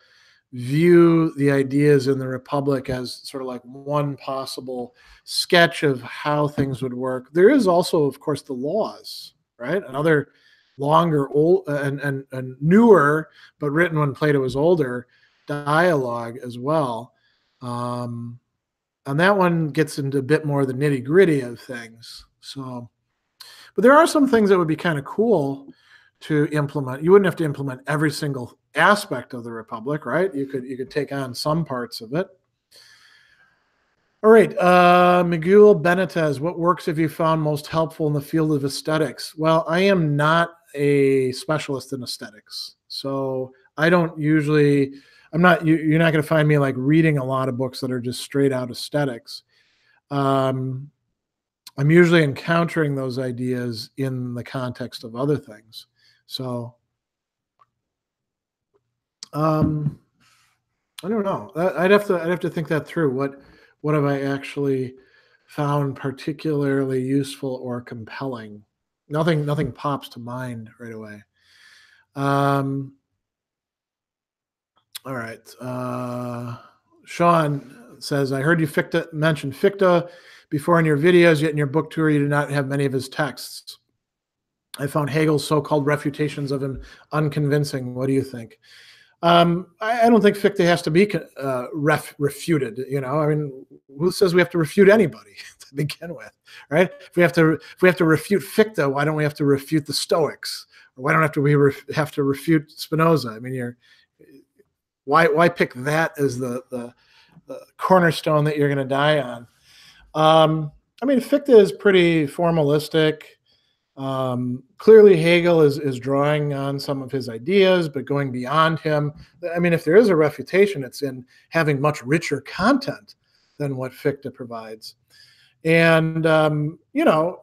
[SPEAKER 1] view the ideas in the Republic as sort of like one possible sketch of how things would work. There is also, of course, the laws, right? Another longer, old and newer, but written when Plato was older, dialogue as well. And that one gets into a bit more of the nitty gritty of things. So, but there are some things that would be kind of cool to implement. You wouldn't have to implement every single aspect of the Republic, right? You could take on some parts of it. All right, Miguel Benitez, what works have you found most helpful in the field of aesthetics? Well, I am not a specialist in aesthetics, so I don't usually, I'm not, you're not going to find me like reading a lot of books that are just straight out aesthetics. I'm usually encountering those ideas in the context of other things. So, I don't know. I'd have to think that through. What have I actually found particularly useful or compelling? Nothing pops to mind right away. All right. Sean says, I heard you mention Fichte before in your videos, yet in your book tour you do not have many of his texts. I found Hegel's so-called refutations of him unconvincing. What do you think? I don't think Fichte has to be refuted. You know, I mean, who says we have to refute anybody to begin with, right? If we have to refute Fichte, why don't we have to refute the Stoics? Or why don't we have to refute Spinoza? I mean, why pick that as the cornerstone that you're going to die on? I mean, Fichte is pretty formalistic. Clearly Hegel is drawing on some of his ideas, but going beyond him. I mean, if there is a refutation, it's in having much richer content than what Fichte provides. And, you know,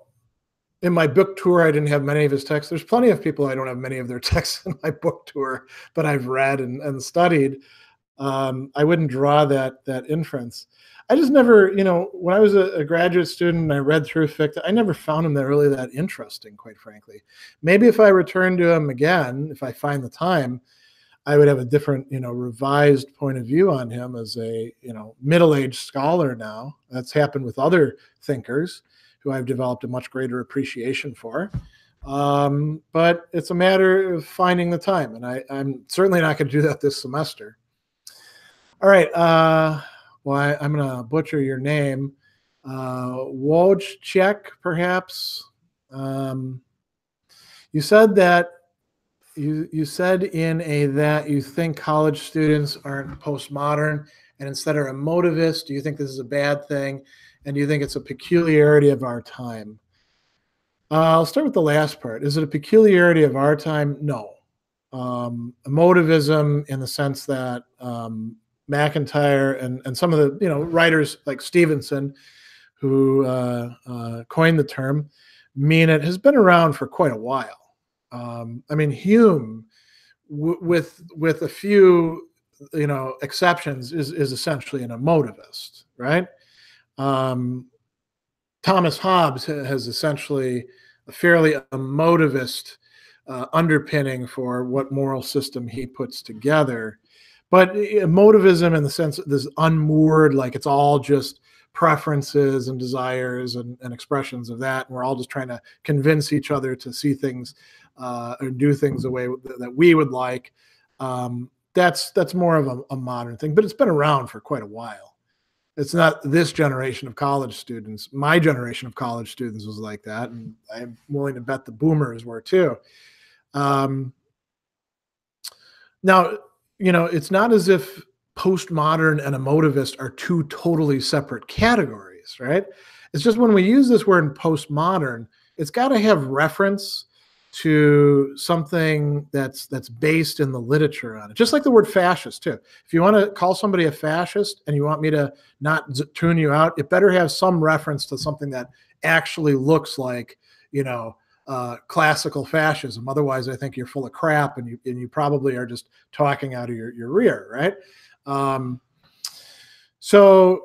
[SPEAKER 1] in my book tour, I didn't have many of his texts. There's plenty of people I don't have many of their texts in my book tour, but I've read and studied. I wouldn't draw that inference. I just never, you know, when I was a graduate student and I read through Fichte, I never found him really that interesting, quite frankly. Maybe if I return to him again, if I find the time, I would have a different, you know, revised point of view on him as a, you know, middle-aged scholar now. That's happened with other thinkers who I've developed a much greater appreciation for. But it's a matter of finding the time, and I'm certainly not going to do that this semester. All right. Well, I'm going to butcher your name. Walczyk, perhaps. You said that you said that you think college students aren't postmodern and instead are emotivist. Do you think this is a bad thing? And do you think it's a peculiarity of our time? I'll start with the last part. Is it a peculiarity of our time? No. Emotivism, in the sense that McIntyre and some of the, you know, writers like Stevenson, who coined the term, mean it, has been around for quite a while. I mean, Hume, with a few, you know, exceptions, is essentially an emotivist, right? Thomas Hobbes has essentially a fairly emotivist underpinning for what moral system he puts together. But emotivism, in the sense that this unmoored, like it's all just preferences and desires and expressions of that, and we're all just trying to convince each other to see things or do things the way that we would like. That's more of a modern thing, but it's been around for quite a while. It's not this generation of college students. My generation of college students was like that, and I'm willing to bet the boomers were too. Now, you know, it's not as if postmodern and emotivist are two totally separate categories, right? It's just when we use this word postmodern, it's got to have reference to something that's based in the literature on it. Just like the word fascist too. If you want to call somebody a fascist and you want me to not tune you out, it better have some reference to something that actually looks like, you know, classical fascism. Otherwise, I think you're full of crap, and you probably are just talking out of your rear, right? So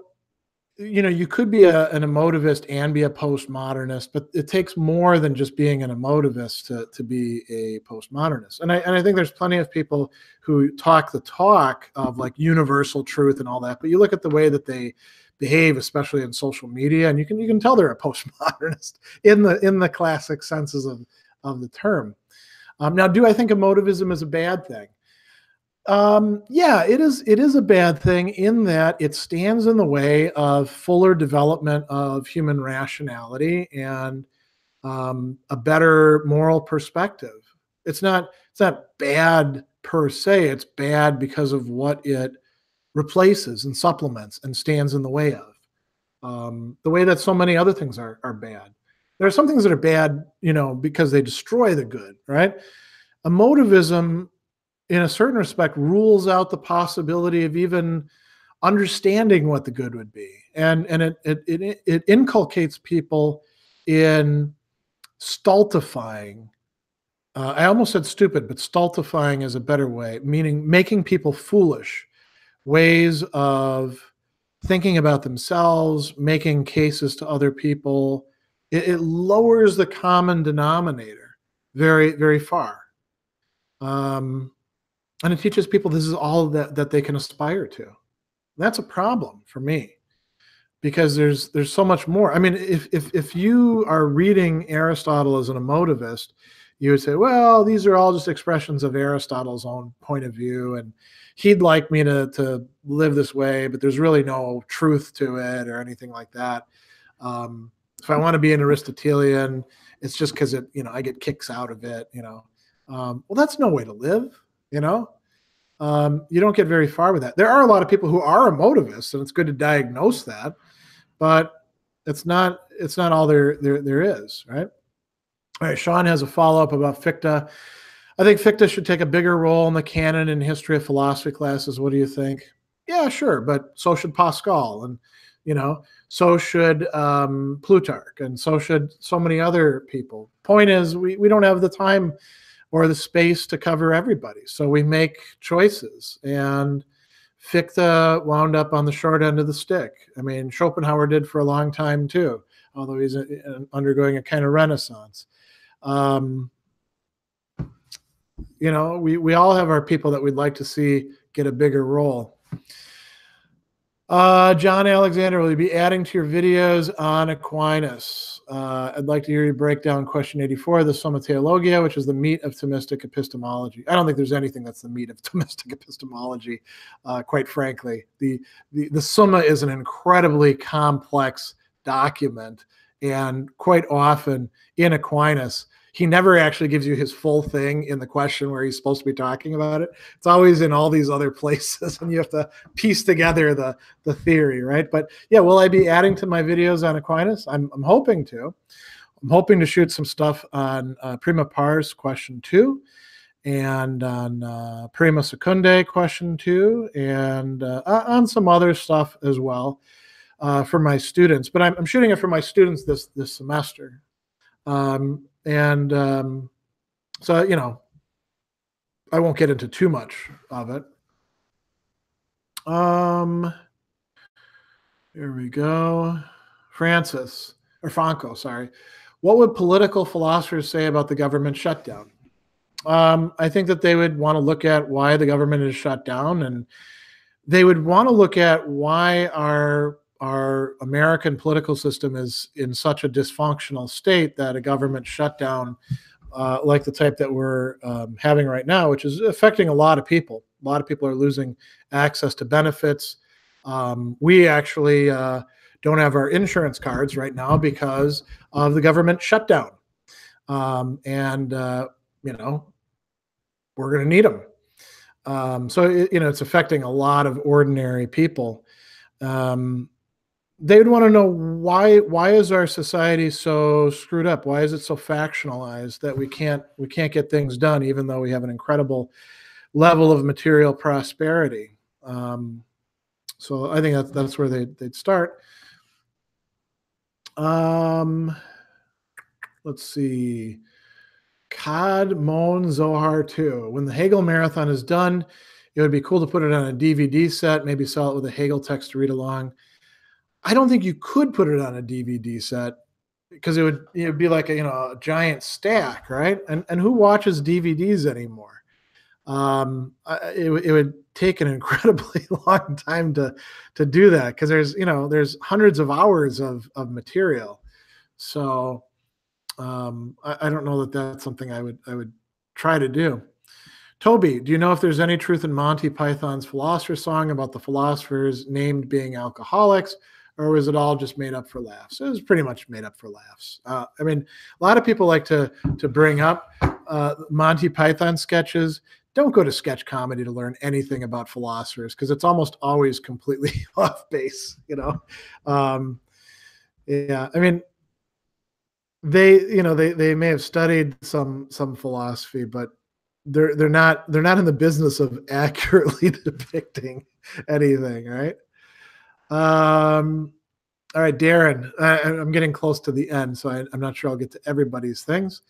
[SPEAKER 1] you could be an emotivist and be a postmodernist, but it takes more than just being an emotivist to be a postmodernist. And I think there's plenty of people who talk the talk of like universal truth and all that, but you look at the way that they behave, especially in social media, and you can tell they're a postmodernist in the classic senses of the term. Now, do I think emotivism is a bad thing? Yeah, it is a bad thing in that it stands in the way of fuller development of human rationality and a better moral perspective. It's not bad per se. It's bad because of what it replaces and supplements and stands in the way of. The way that so many other things are bad. There are some things that are bad, because they destroy the good, right? Emotivism, in a certain respect, rules out the possibility of even understanding what the good would be, and it inculcates people in stultifying. I almost said stupid, but stultifying is a better way, meaning making people foolish ways of thinking about themselves, making cases to other people. It lowers the common denominator very, very far. And it teaches people this is all that they can aspire to. That's a problem for me, because there's so much more. I mean, if you are reading Aristotle as an emotivist, you would say, well, these are all just expressions of Aristotle's own point of view, and he'd like me to live this way, but there's really no truth to it or anything like that. If I want to be an Aristotelian, it's just because I get kicks out of it. Well, that's no way to live. You don't get very far with that. There are a lot of people who are emotivists, and it's good to diagnose that, but it's not all there is, right? All right, Sean has a follow-up about Fichte. I think Fichte should take a bigger role in the canon and history of philosophy classes. What do you think? Yeah, sure, but so should Pascal, and so should Plutarch, and so should so many other people. Point is, we don't have the time or the space to cover everybody. So we make choices, and Fichte wound up on the short end of the stick. I mean, Schopenhauer did for a long time too, although he's undergoing a kind of renaissance. We all have our people that we'd like to see get a bigger role. John Alexander, will you be adding to your videos on Aquinas? I'd like to hear you break down question 84, the Summa Theologia, which is the meat of Thomistic epistemology. I don't think there's anything that's the meat of Thomistic epistemology, quite frankly. The Summa is an incredibly complex document, and quite often in Aquinas, he never actually gives you his full thing in the question where he's supposed to be talking about it. It's always in all these other places, and you have to piece together the theory, right? But yeah, will I be adding to my videos on Aquinas? I'm hoping to. I'm hoping to shoot some stuff on Prima Pars question 2, and on Prima Secundae question 2, and on some other stuff as well for my students. But I'm shooting it for my students this semester. So, I won't get into too much of it. Here we go. Franco, sorry. What would political philosophers say about the government shutdown? I think that they would want to look at why the government is shut down, and they would want to look at why our American political system is in such a dysfunctional state that a government shutdown like the type that we're having right now, which is affecting a lot of people. A lot of people are losing access to benefits. We actually don't have our insurance cards right now because of the government shutdown. We're going to need them. So it's affecting a lot of ordinary people. They would want to know why is our society so screwed up? Why is it so factionalized that we can't get things done, even though we have an incredible level of material prosperity? So I think that's where they'd start. Let's see. Kad Mon Zohar 2. When the Hegel Marathon is done, it would be cool to put it on a DVD set, maybe sell it with a Hegel text to read along. I don't think you could put it on a DVD set because it'd be like a giant stack, right? And who watches DVDs anymore? It would take an incredibly long time to do that because there's hundreds of hours of material. So I don't know that that's something I would try to do. Toby, do you know if there's any truth in Monty Python's Philosopher's Song about the philosophers named being alcoholics, or was it all just made up for laughs? It was pretty much made up for laughs. I mean, a lot of people like to bring up Monty Python sketches. Don't go to sketch comedy to learn anything about philosophers because it's almost always completely off base. Yeah, I mean, they may have studied some philosophy, but they're not in the business of accurately depicting anything, right? All right, Darren, I'm getting close to the end, so I'm not sure I'll get to everybody's things.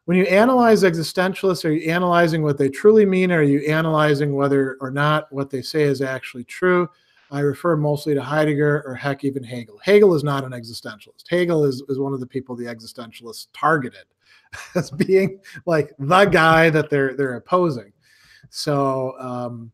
[SPEAKER 1] When you analyze existentialists, are you analyzing what they truly mean, or are you analyzing whether or not what they say is actually true? I refer mostly to Heidegger or heck, even Hegel. Hegel is not an existentialist. Hegel is one of the people the existentialists targeted as being like the guy that they're opposing. So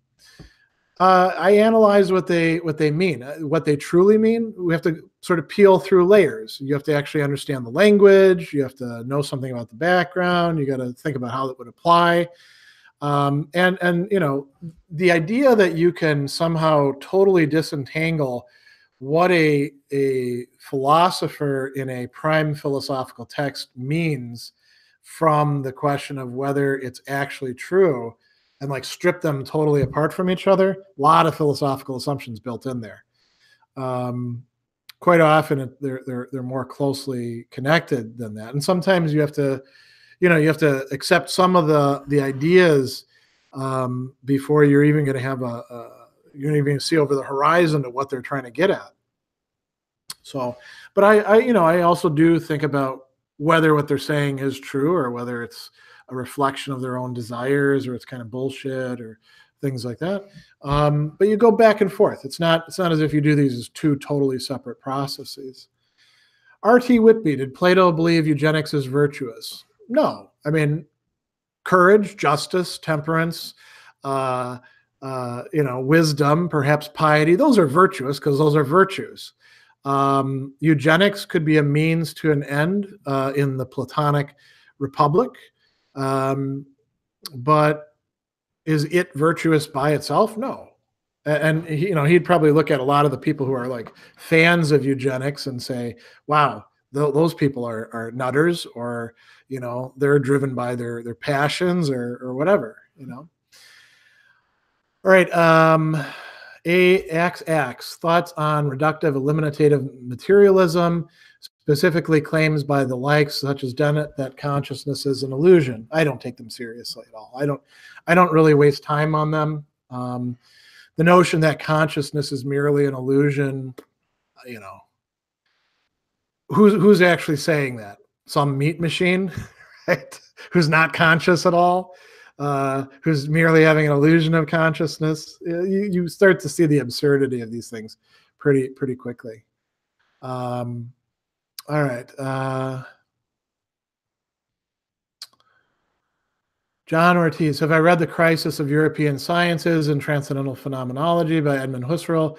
[SPEAKER 1] I analyze what they mean, what they truly mean. We have to sort of peel through layers. You have to actually understand the language. You have to know something about the background. You got to think about how it would apply. And the idea that you can somehow totally disentangle what a philosopher in a prime philosophical text means from the question of whether it's actually true and like strip them totally apart from each other, a lot of philosophical assumptions built in there. Quite often they're more closely connected than that. And sometimes you have to accept some of the ideas before you're even going to have you're even going to see over the horizon to what they're trying to get at. So, but I also do think about whether what they're saying is true or whether it's a reflection of their own desires or it's kind of bullshit or things like that. But you go back and forth. It's not as if you do these as two totally separate processes. R.T. Whitby, did Plato believe eugenics is virtuous? No. I mean, courage, justice, temperance, wisdom, perhaps piety, those are virtuous because those are virtues. Eugenics could be a means to an end in the Platonic Republic. But is it virtuous by itself? No. And he'd probably look at a lot of the people who are like fans of eugenics and say, wow, those people are nutters, or they're driven by their passions or whatever. All right. AXX, thoughts on reductive eliminative materialism, specifically claims by the likes such as Dennett that consciousness is an illusion. I don't take them seriously at all. I don't really waste time on them. The notion that consciousness is merely an illusion, who's actually saying that? Some meat machine, right? Who's not conscious at all, who's merely having an illusion of consciousness. You start to see the absurdity of these things pretty quickly. All right. John Ortiz, have I read The Crisis of European Sciences and Transcendental Phenomenology by Edmund Husserl?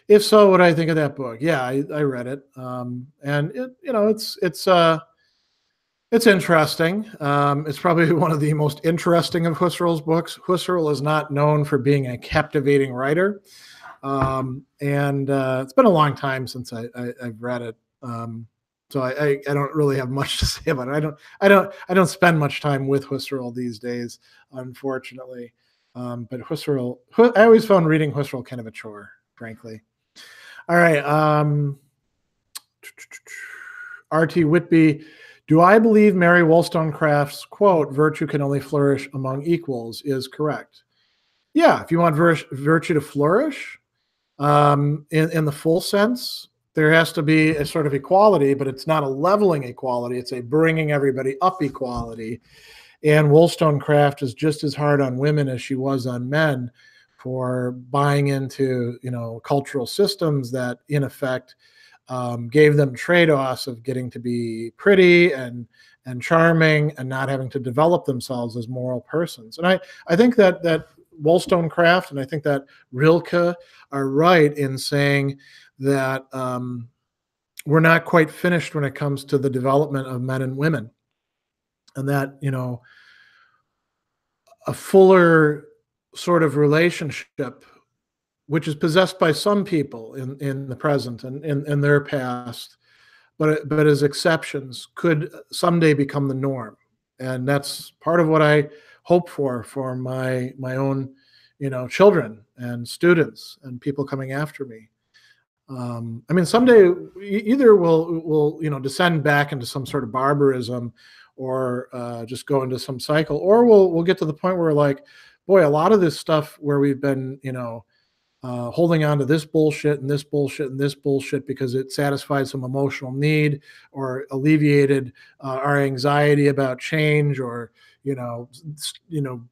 [SPEAKER 1] If so, what do I think of that book? Yeah, I read it. And it's interesting. It's probably one of the most interesting of Husserl's books. Husserl is not known for being a captivating writer. And it's been a long time since I've read it. So I don't really have much to say about it. I don't spend much time with Husserl these days, unfortunately. But Husserl, I always found reading Husserl kind of a chore, frankly. All right. R.T. Whitby, do I believe Mary Wollstonecraft's quote, "Virtue can only flourish among equals," is correct? Yeah, if you want virtue to flourish in the full sense, there has to be a sort of equality, but it's not a leveling equality. It's a bringing everybody up equality. And Wollstonecraft is just as hard on women as she was on men for buying into, cultural systems that in effect gave them trade-offs of getting to be pretty and charming and not having to develop themselves as moral persons. And I think that Wollstonecraft and I think that Rilke are right in saying that we're not quite finished when it comes to the development of men and women, and that a fuller sort of relationship, which is possessed by some people in the present and in their past, but as exceptions, could someday become the norm. And that's part of what I hope for my own, children and students and people coming after me. I mean, someday either we'll descend back into some sort of barbarism, or just go into some cycle, or we'll get to the point where, like, boy, a lot of this stuff where we've been holding on to this bullshit and this bullshit and this bullshit because it satisfied some emotional need or alleviated our anxiety about change, or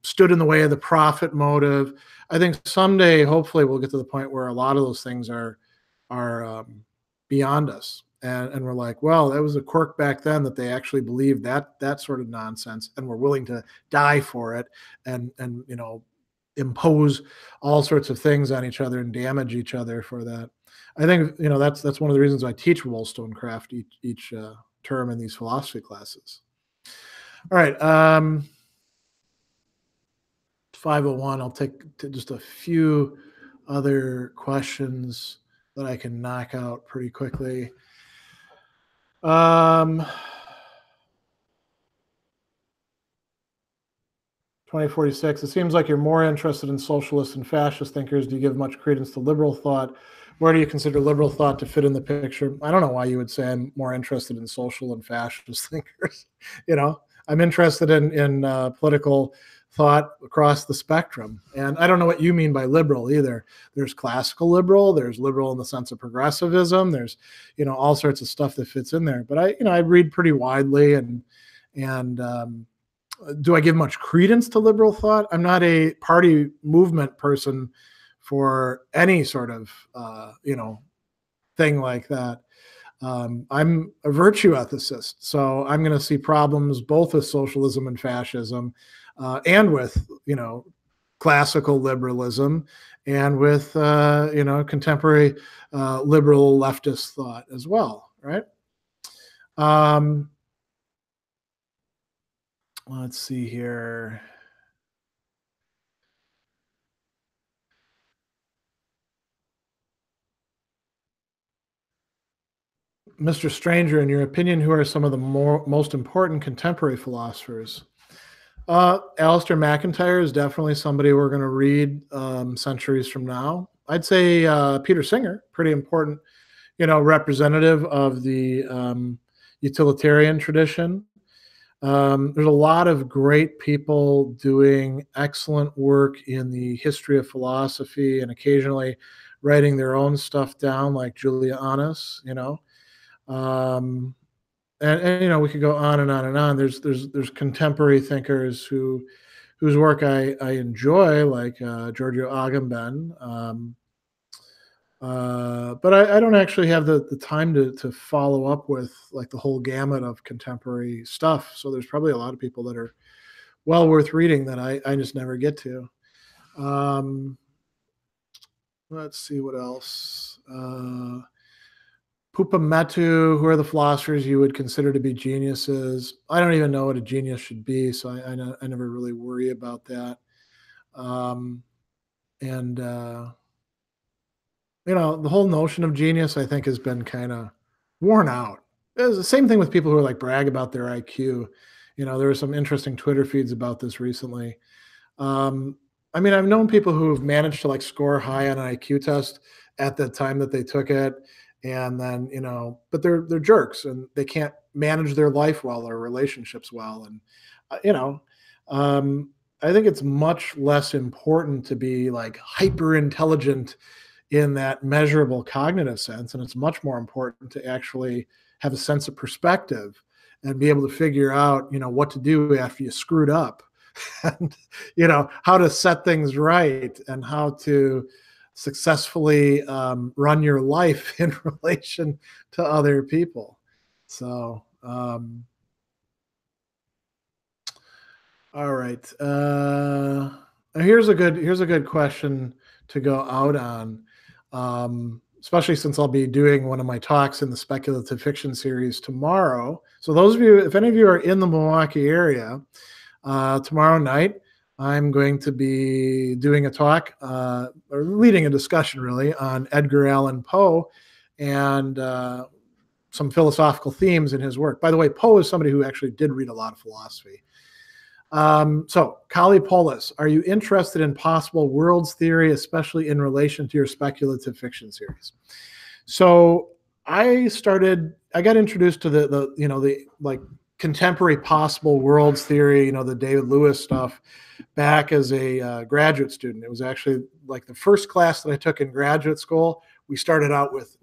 [SPEAKER 1] stood in the way of the profit motive. I think someday, hopefully, we'll get to the point where a lot of those things are beyond us, and we're like, well, that was a quirk back then that they actually believed that sort of nonsense, and we're willing to die for it, and impose all sorts of things on each other and damage each other for that. I think that's one of the reasons I teach Wollstonecraft each term in these philosophy classes. All right, 5:01. I'll take just a few other questions that I can knock out pretty quickly. 2046. It seems like you're more interested in socialist and fascist thinkers. Do you give much credence to liberal thought? Where do you consider liberal thought to fit in the picture? I don't know why you would say I'm more interested in social and fascist thinkers. I'm interested in political thought across the spectrum. And I don't know what you mean by liberal either. There's classical liberal, there's liberal in the sense of progressivism, there's, all sorts of stuff that fits in there. But I read pretty widely, and do I give much credence to liberal thought? I'm not a party movement person for any sort of, thing like that. I'm a virtue ethicist, so I'm going to see problems both with socialism and fascism, and with, classical liberalism, and with, contemporary liberal leftist thought as well, right? Let's see here. Mr. Stranger, in your opinion, who are some of the most important contemporary philosophers? Alistair McIntyre is definitely somebody we're going to read centuries from now. I'd say Peter Singer, pretty important, representative of the utilitarian tradition. There's a lot of great people doing excellent work in the history of philosophy and occasionally writing their own stuff down, like Julia Annas, and we could go on and on and on. There's contemporary thinkers whose work I enjoy, like Giorgio Agamben. But I don't actually have the time to follow up with like the whole gamut of contemporary stuff. So there's probably a lot of people that are well worth reading that I just never get to. Let's see what else. Pupametu, who are the philosophers you would consider to be geniuses? I don't even know what a genius should be, so I never really worry about that. The whole notion of genius, I think, has been kind of worn out. It's the same thing with people who like brag about their IQ. There were some interesting Twitter feeds about this recently. I've known people who've managed to like score high on an IQ test at the time that they took it, and then but they're jerks and they can't manage their life well or relationships well, and I think it's much less important to be like hyper intelligent in that measurable cognitive sense, and it's much more important to actually have a sense of perspective and be able to figure out what to do after you screwed up, and how to set things right and how to successfully run your life in relation to other people. So all right, here's a good question to go out on, especially since I'll be doing one of my talks in the speculative fiction series tomorrow. So those of you, if any of you are in the Milwaukee area, tomorrow night, I'm going to be doing a talk, or leading a discussion really, on Edgar Allan Poe and some philosophical themes in his work. By the way, Poe is somebody who actually did read a lot of philosophy. So, Kali Polis, are you interested in possible worlds theory, especially in relation to your speculative fiction series? So, I got introduced to the like contemporary possible worlds theory, the David Lewis stuff, back as a graduate student. It was actually like the first class that I took in graduate school. We started out with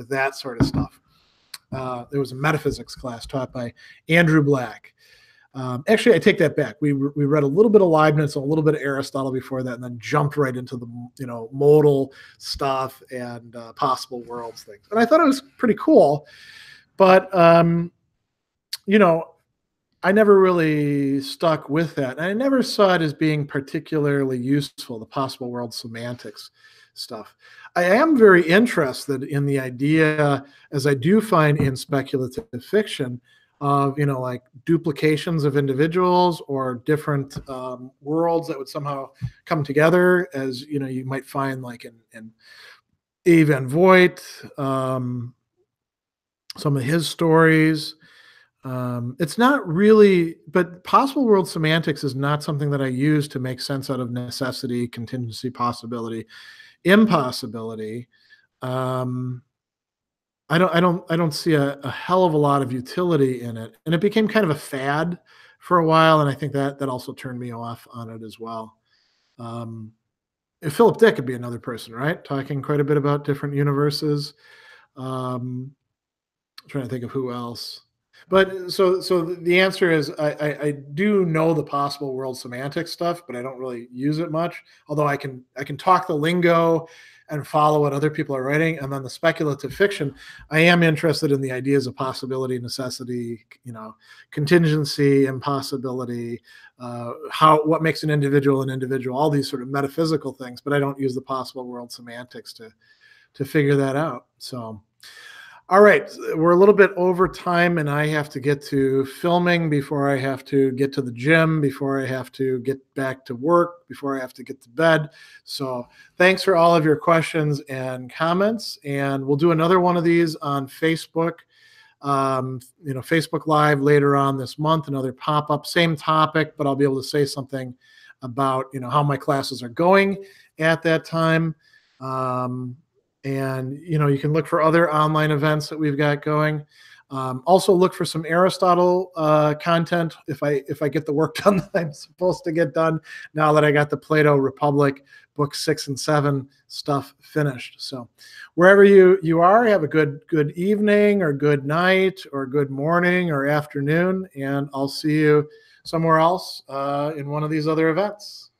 [SPEAKER 1] that sort of stuff. There was a metaphysics class taught by Andrew Black. Actually, I take that back. We read a little bit of Leibniz and a little bit of Aristotle before that, and then jumped right into the modal stuff and possible worlds things. And I thought it was pretty cool, but I never really stuck with that, and I never saw it as being particularly useful. The possible world semantics stuff. I am very interested in the idea, as I do find in speculative fiction, of like duplications of individuals or different worlds that would somehow come together, as you might find like in A. Van Voigt, some of his stories. It's not really, but possible world semantics is not something that I use to make sense out of necessity, contingency, possibility, impossibility. I don't see a hell of a lot of utility in it, and it became kind of a fad for a while, and I think that also turned me off on it as well. Philip Dick could be another person, right? Talking quite a bit about different universes. Trying to think of who else. But so the answer is I do know the possible world semantics stuff, but I don't really use it much. Although I can talk the lingo and follow what other people are writing. And then the speculative fiction, I am interested in the ideas of possibility, necessity, contingency, impossibility, what makes an individual, all these sort of metaphysical things. But I don't use the possible world semantics to figure that out. So. All right, we're a little bit over time, and I have to get to filming before I have to get to the gym, before I have to get back to work, before I have to get to bed. So thanks for all of your questions and comments, and we'll do another one of these on Facebook, Facebook Live later on this month, another pop-up, same topic, but I'll be able to say something about, how my classes are going at that time. And, you can look for other online events that we've got going. Also look for some Aristotle content if I get the work done that I'm supposed to get done, now that I got the Plato Republic book 6 and 7 stuff finished. So wherever you are, have a good evening or good night or good morning or afternoon, and I'll see you somewhere else in one of these other events.